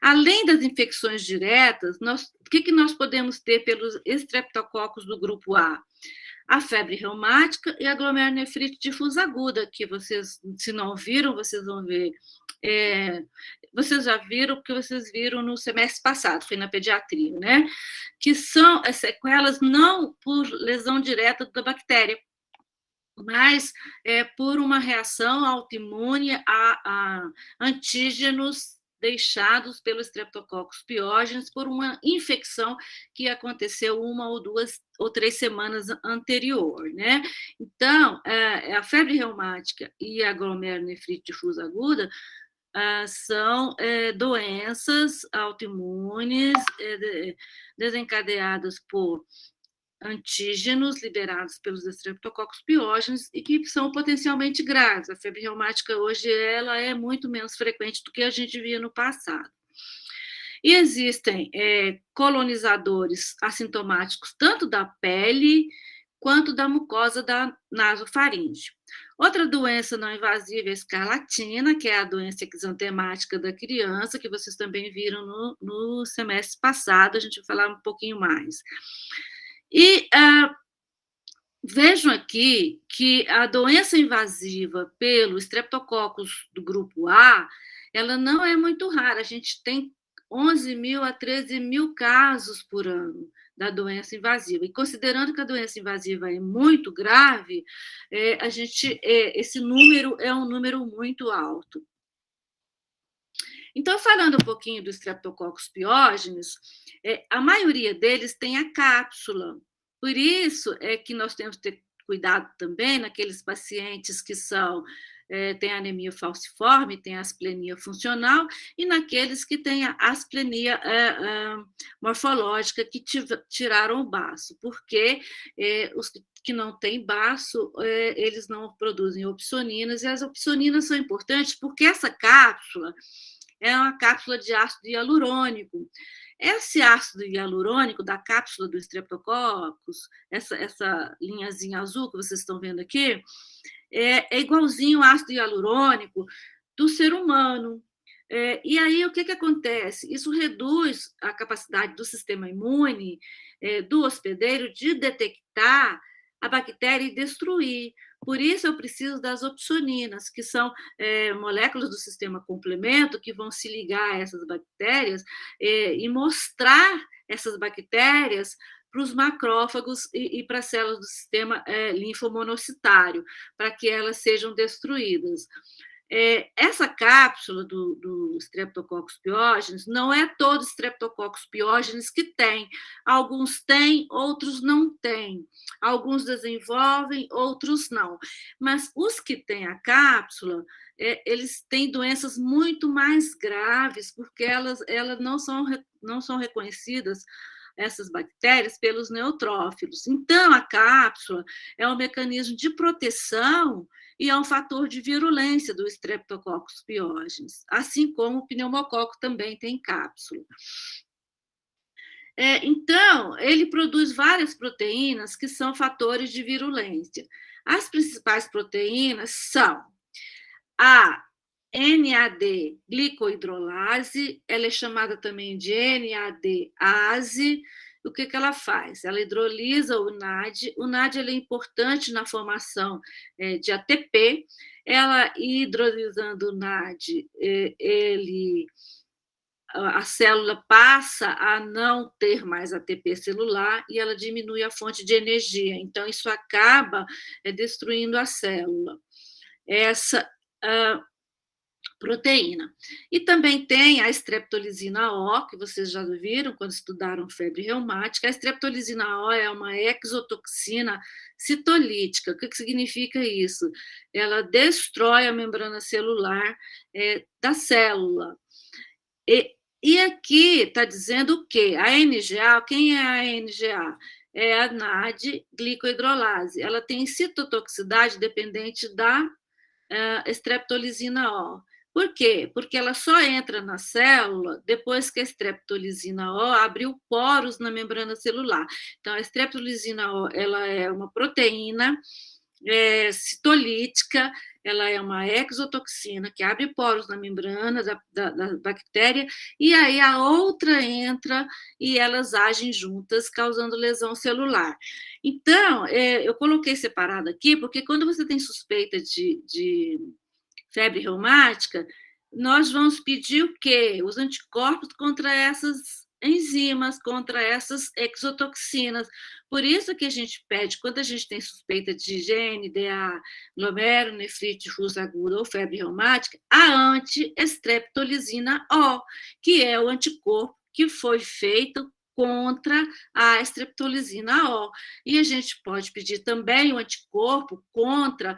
Além das infecções diretas, o que nós podemos ter pelos estreptococos do grupo A? A febre reumática e a glomerulonefrite difusa aguda, que vocês, se não viram, vocês vão ver. Vocês já viram, porque vocês viram no semestre passado, foi na pediatria, né? Que são as sequelas não por lesão direta da bactéria, mas por uma reação autoimune a antígenos deixados pelo Streptococcus pyogenes por uma infecção que aconteceu 1 ou 2 ou 3 semanas anterior, né? Então, a febre reumática e a glomerulonefrite difusa aguda são doenças autoimunes desencadeadas por antígenos liberados pelos Streptococcus pyogenes e que são potencialmente graves. A febre reumática hoje ela é muito menos frequente do que a gente via no passado. E existem colonizadores assintomáticos tanto da pele quanto da mucosa da nasofaringe. Outra doença não invasiva é a escarlatina, que é a doença exantemática da criança, que vocês também viram no semestre passado, a gente vai falar um pouquinho mais. E vejam aqui que a doença invasiva pelo Streptococcus do grupo A, ela não é muito rara. A gente tem 11.000 a 13.000 casos por ano da doença invasiva. E considerando que a doença invasiva é muito grave, esse número é um número muito alto. Então, falando um pouquinho do Streptococcus pyogenes, a maioria deles tem a cápsula. Por isso é que nós temos que ter cuidado também naqueles pacientes que têm anemia falciforme, têm asplenia funcional, e naqueles que têm a asplenia morfológica, que tiraram o baço, porque os que não têm baço, eles não produzem opsoninas, e as opsoninas são importantes porque essa cápsula é uma cápsula de ácido hialurônico. Esse ácido hialurônico da cápsula do Streptococcus, essa linhazinha azul que vocês estão vendo aqui, é igualzinho ao ácido hialurônico do ser humano. E aí, o que acontece? Isso reduz a capacidade do sistema imune do hospedeiro de detectar a bactéria e destruir. Por isso, eu preciso das opsoninas, que são moléculas do sistema complemento que vão se ligar a essas bactérias e mostrar essas bactérias para os macrófagos e para as células do sistema linfomonocitário, para que elas sejam destruídas. Essa cápsula do Streptococcus pyogenes não é todo Streptococcus pyogenes que tem. Alguns têm, outros não têm. Alguns desenvolvem, outros não. Mas os que têm a cápsula, eles têm doenças muito mais graves, porque elas não são reconhecidas, essas bactérias, pelos neutrófilos. Então, a cápsula é um mecanismo de proteção e é um fator de virulência do Streptococcus pyogenes, assim como o pneumococo também tem cápsula. Então, ele produz várias proteínas que são fatores de virulência. As principais proteínas são a NAD glicohidrolase, ela é chamada também de NADase. O que ela faz? Ela hidrolisa o NAD. O NAD ele é importante na formação de ATP. Ela hidrolisando o NAD, a célula passa a não ter mais ATP celular e ela diminui a fonte de energia. Então, isso acaba destruindo a célula. Essa proteína. E também tem a streptolizina O, que vocês já viram quando estudaram febre reumática. A streptolizina O é uma exotoxina citolítica. O que significa isso? Ela destrói a membrana celular da célula. E aqui está dizendo o quê? A NGA, quem é a NGA? É a NAD-glicohidrolase. Ela tem citotoxicidade dependente da streptolizina O. Por quê? Porque ela só entra na célula depois que a streptolizina O abriu poros na membrana celular. Então, a streptolizina O ela é uma proteína citolítica, ela é uma exotoxina que abre poros na membrana da bactéria, e aí a outra entra e elas agem juntas, causando lesão celular. Então, eu coloquei separado aqui, porque quando você tem suspeita de febre reumática, nós vamos pedir o quê? Os anticorpos contra essas enzimas, contra essas exotoxinas. Por isso que a gente pede, quando a gente tem suspeita de GNDA, glomerulonefrite difusa aguda ou febre reumática, a anti-streptolizina O, que é o anticorpo que foi feito contra a streptolizina O. E a gente pode pedir também o anticorpo contra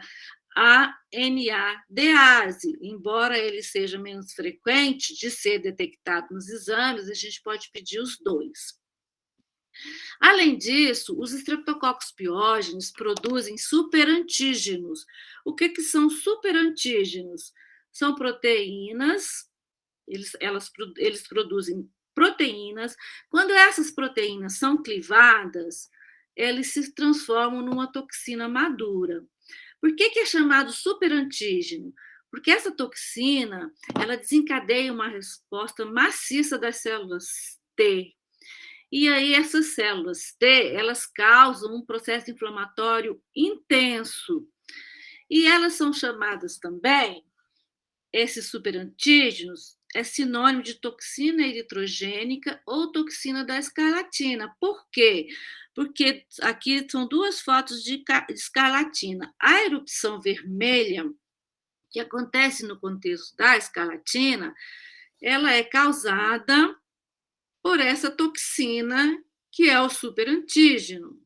a NADase, embora ele seja menos frequente de ser detectado nos exames, a gente pode pedir os dois. Além disso, os estreptococcus piógenes produzem superantígenos. O que são superantígenos? São proteínas, eles produzem proteínas. Quando essas proteínas são clivadas, eles se transformam numa toxina madura. Por que é chamado superantígeno? Porque essa toxina, ela desencadeia uma resposta maciça das células T. E aí essas células T, elas causam um processo inflamatório intenso. E elas são chamadas também, esses superantígenos, é sinônimo de toxina eritrogênica ou toxina da escarlatina. Por quê? Porque aqui são duas fotos de escarlatina. A erupção vermelha, que acontece no contexto da escarlatina, ela é causada por essa toxina que é o superantígeno.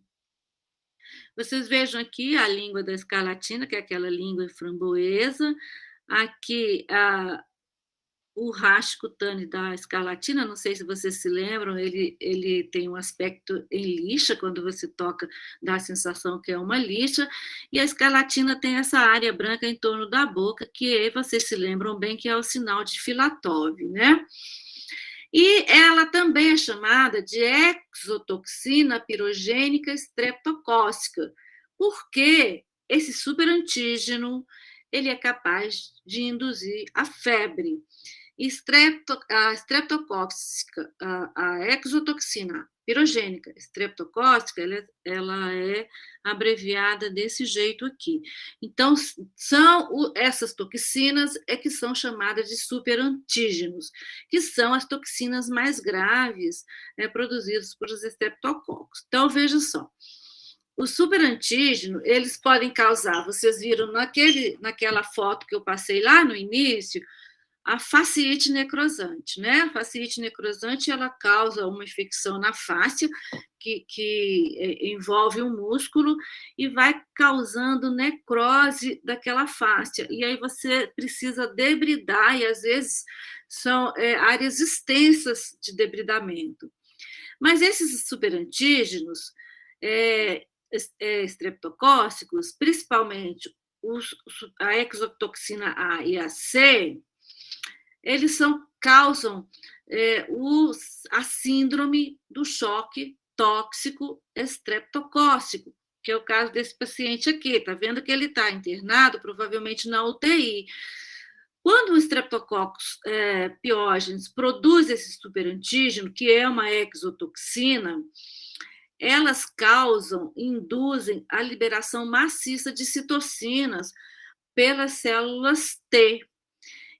Vocês vejam aqui a língua da escarlatina, que é aquela língua framboesa. Aqui o racho cutâneo da escarlatina, não sei se vocês se lembram, ele tem um aspecto em lixa, quando você toca, dá a sensação que é uma lixa, e a escarlatina tem essa área branca em torno da boca, que vocês se lembram bem que é o sinal de Filatov, né? E ela também é chamada de exotoxina pirogênica estreptocócica, porque esse superantígeno ele é capaz de induzir a febre. A estreptocócica, a exotoxina pirogênica estreptocócica, ela é abreviada desse jeito aqui. Então, são essas toxinas que são chamadas de superantígenos, que são as toxinas mais graves produzidas por os estreptococos. Então, veja só. O superantígeno, eles podem causar, vocês viram naquela foto que eu passei lá no início, a fasciite necrosante, né? A fasciite necrosante, ela causa uma infecção na fáscia, que envolve o músculo e vai causando necrose daquela fáscia. E aí você precisa debridar, e às vezes são áreas extensas de debridamento. Mas esses superantígenos estreptocócicos, principalmente a exotoxina A e a C, eles causam a síndrome do choque tóxico estreptocócico, que é o caso desse paciente aqui. Está vendo que ele está internado, provavelmente na UTI. Quando o Streptococcus piógenes produz esse superantígeno, que é uma exotoxina, elas induzem a liberação maciça de citocinas pelas células T.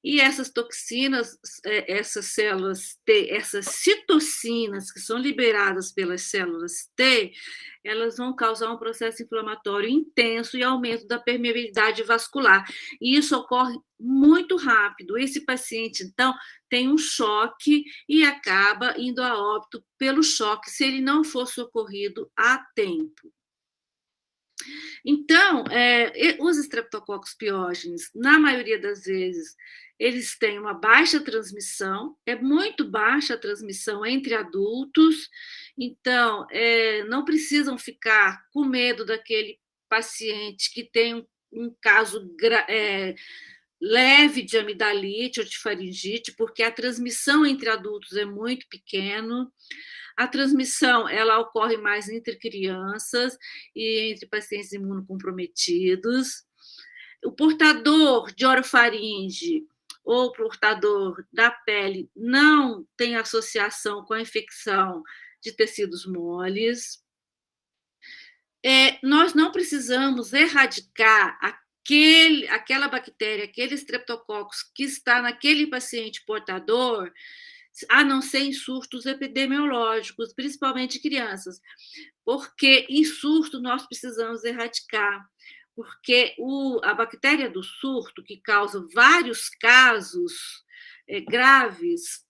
E essas toxinas, essas células T, essas citocinas que são liberadas pelas células T, elas vão causar um processo inflamatório intenso e aumento da permeabilidade vascular. E isso ocorre muito rápido. Esse paciente, então, tem um choque e acaba indo a óbito pelo choque, se ele não for socorrido a tempo. Então, os estreptococos piógenes, na maioria das vezes, eles têm uma baixa transmissão, é muito baixa a transmissão entre adultos, então, não precisam ficar com medo daquele paciente que tem um caso leve de amidalite ou de faringite, porque a transmissão entre adultos é muito pequena. A transmissão ela ocorre mais entre crianças e entre pacientes imunocomprometidos. O portador de orofaringe ou portador da pele não tem associação com a infecção de tecidos moles. Nós não precisamos erradicar aquela bactéria, aquele streptococcus que está naquele paciente portador, a não ser em surtos epidemiológicos, principalmente crianças, porque em surto nós precisamos erradicar, porque a bactéria do surto, que causa vários casos graves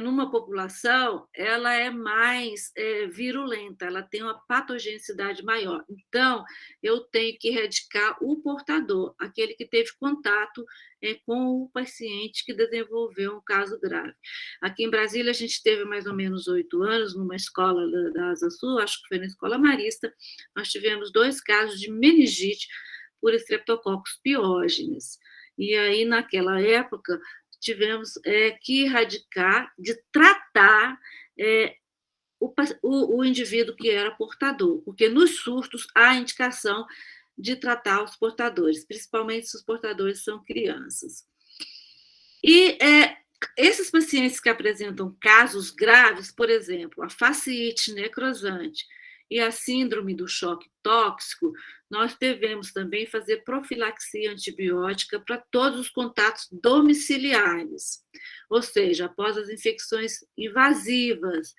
numa população, ela é mais virulenta, ela tem uma patogenicidade maior. Então, eu tenho que erradicar o portador, aquele que teve contato com o paciente que desenvolveu um caso grave. Aqui em Brasília, a gente teve mais ou menos 8 anos, numa escola da Asa Sul, acho que foi na Escola Marista, nós tivemos 2 casos de meningite por Streptococcus piógenes. E aí, naquela época, tivemos que erradicar, de tratar o indivíduo que era portador, porque nos surtos há indicação de tratar os portadores, principalmente se os portadores são crianças. E esses pacientes que apresentam casos graves, por exemplo, a fasciite necrosante e a síndrome do choque tóxico, nós devemos também fazer profilaxia antibiótica para todos os contatos domiciliares, ou seja, após as infecções invasivas,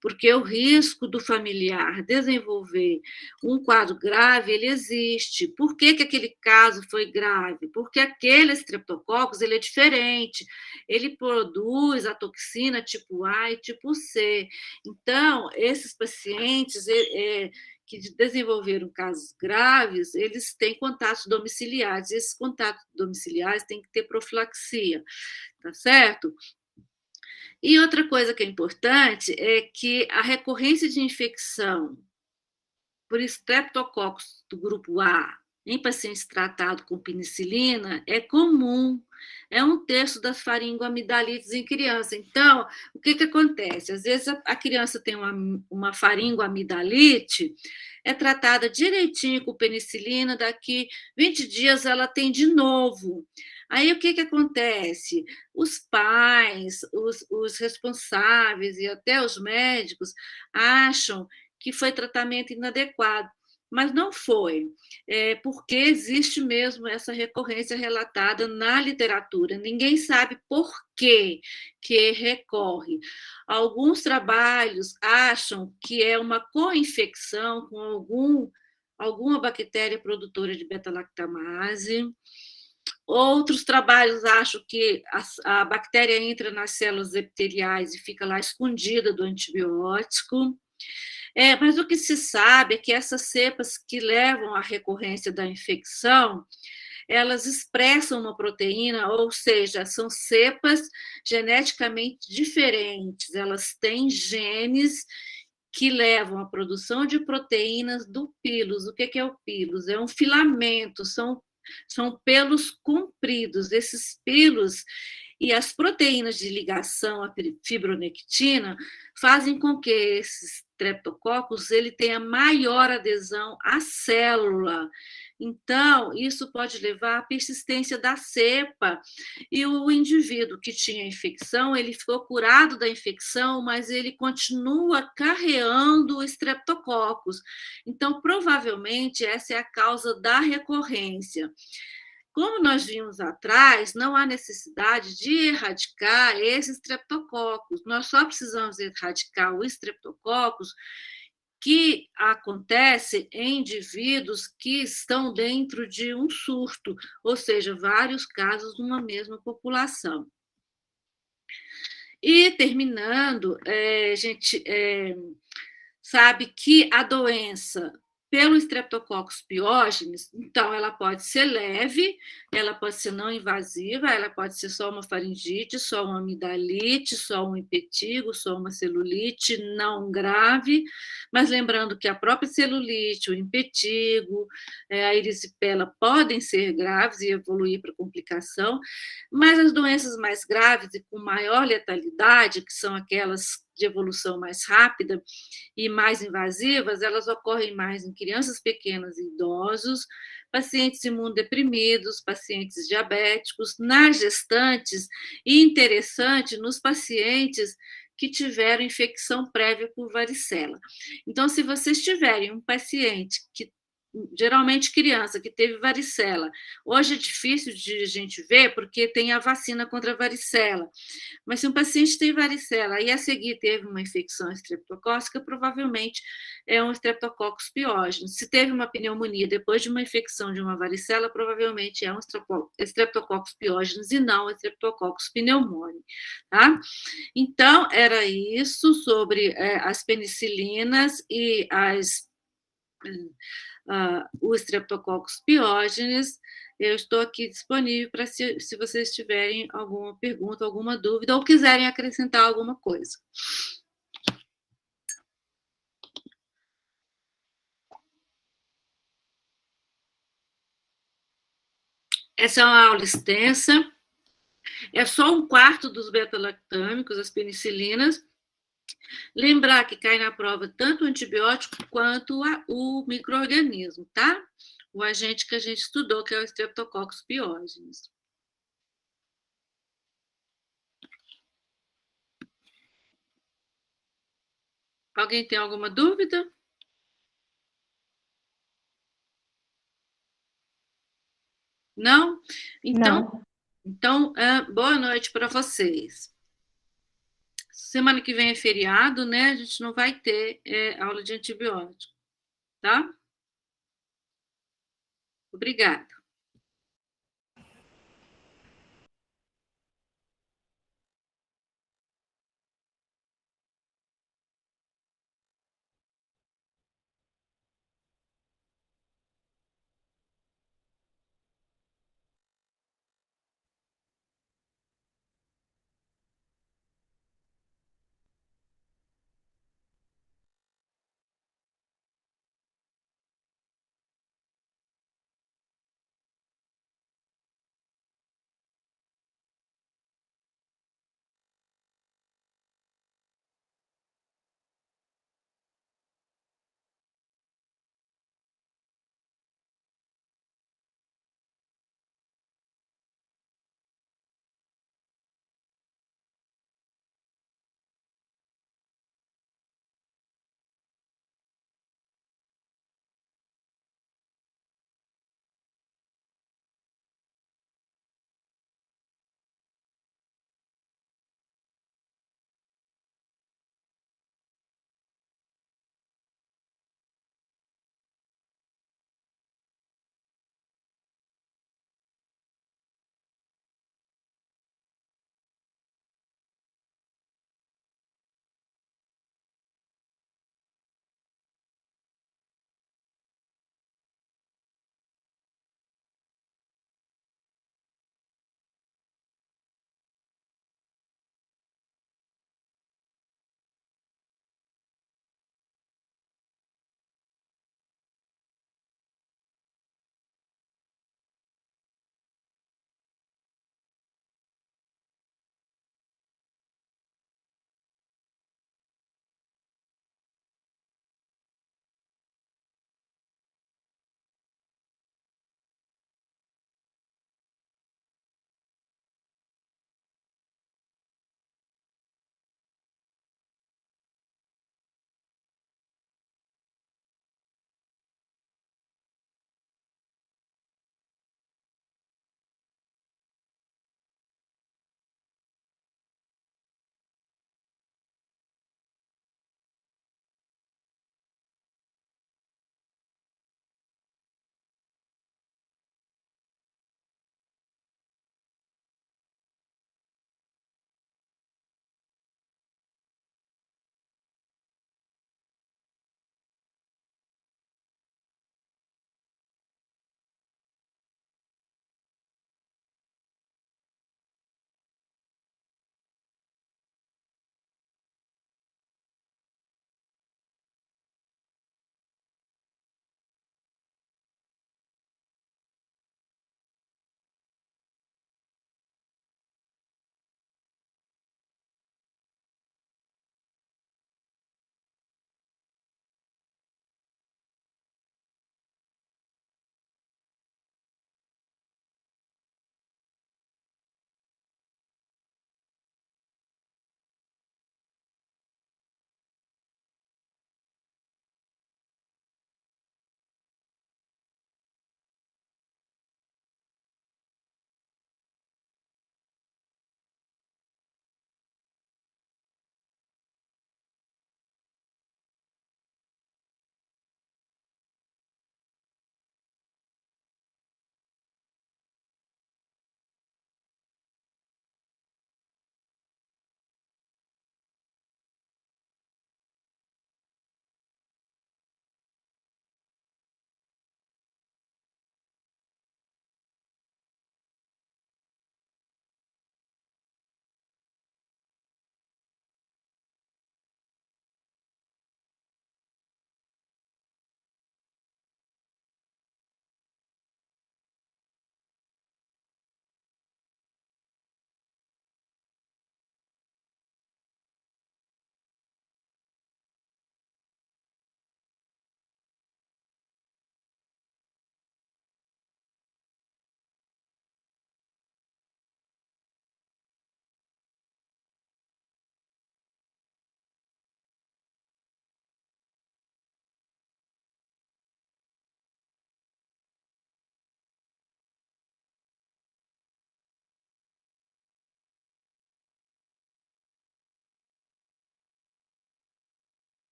porque o risco do familiar desenvolver um quadro grave, ele existe. Por que aquele caso foi grave? Porque aquele streptococcus, ele é diferente, ele produz a toxina tipo A e tipo C. Então, esses pacientes que desenvolveram casos graves, eles têm contatos domiciliares, e esses contatos domiciliares têm que ter profilaxia, tá certo? E outra coisa que é importante é que a recorrência de infecção por Streptococcus do grupo A em pacientes tratados com penicilina é comum, é 1/3 das faringoamidalites em criança. Então, o que acontece? Às vezes a criança tem uma faringoamidalite, é tratada direitinho com penicilina, daqui 20 dias ela tem de novo. Aí o que acontece? Os pais, os responsáveis e até os médicos acham que foi tratamento inadequado, mas não foi, porque existe mesmo essa recorrência relatada na literatura. Ninguém sabe por que recorre. Alguns trabalhos acham que é uma co-infecção com alguma bactéria produtora de beta-lactamase. Outros trabalhos acham que a bactéria entra nas células epiteliais e fica lá escondida do antibiótico. Mas o que se sabe é que essas cepas que levam à recorrência da infecção, elas expressam uma proteína, ou seja, são cepas geneticamente diferentes, elas têm genes que levam à produção de proteínas do pílus. O que é o pílus? É um filamento, são pelos compridos. Esses pelos e as proteínas de ligação à fibronectina fazem com que esses streptococcus ele tenha maior adesão à célula. Então, isso pode levar à persistência da cepa. E o indivíduo que tinha infecção, ele ficou curado da infecção, mas ele continua carreando o streptococcus. Então, provavelmente, essa é a causa da recorrência. Como nós vimos atrás, não há necessidade de erradicar esse streptococcus. Nós só precisamos erradicar o streptococcus que acontece em indivíduos que estão dentro de um surto, ou seja, vários casos numa mesma população. E terminando, a gente sabe que a doença pelo Streptococcus pyogenes, então ela pode ser leve, ela pode ser não invasiva, ela pode ser só uma faringite, só uma amidalite, só um impetigo, só uma celulite não grave, mas lembrando que a própria celulite, o impetigo, a erisipela podem ser graves e evoluir para complicação, mas as doenças mais graves e com maior letalidade, que são aquelas de evolução mais rápida e mais invasivas, elas ocorrem mais em crianças pequenas e idosos, pacientes imunodeprimidos, pacientes diabéticos, nas gestantes e, interessante, nos pacientes que tiveram infecção prévia por varicela. Então, se vocês tiverem um paciente que geralmente criança que teve varicela. Hoje é difícil de a gente ver porque tem a vacina contra a varicela. Mas se um paciente tem varicela e a seguir teve uma infecção estreptocócica, provavelmente é um Streptococcus pyogenes. Se teve uma pneumonia depois de uma infecção de uma varicela, provavelmente é um Streptococcus pyogenes e não Streptococcus pneumoniae, tá? Então, era isso sobre as penicilinas e o Streptococcus pyogenes. Eu estou aqui disponível para se vocês tiverem alguma pergunta, alguma dúvida, ou quiserem acrescentar alguma coisa. Essa é uma aula extensa, é só um quarto dos beta-lactâmicos, as penicilinas. Lembrar que cai na prova tanto o antibiótico quanto o micro-organismo, tá? O agente que a gente estudou, que é o Streptococcus pyogenes. Alguém tem alguma dúvida? Não? Então, boa noite para vocês. Semana que vem é feriado, né? A gente não vai ter aula de antibiótico, tá? Obrigada.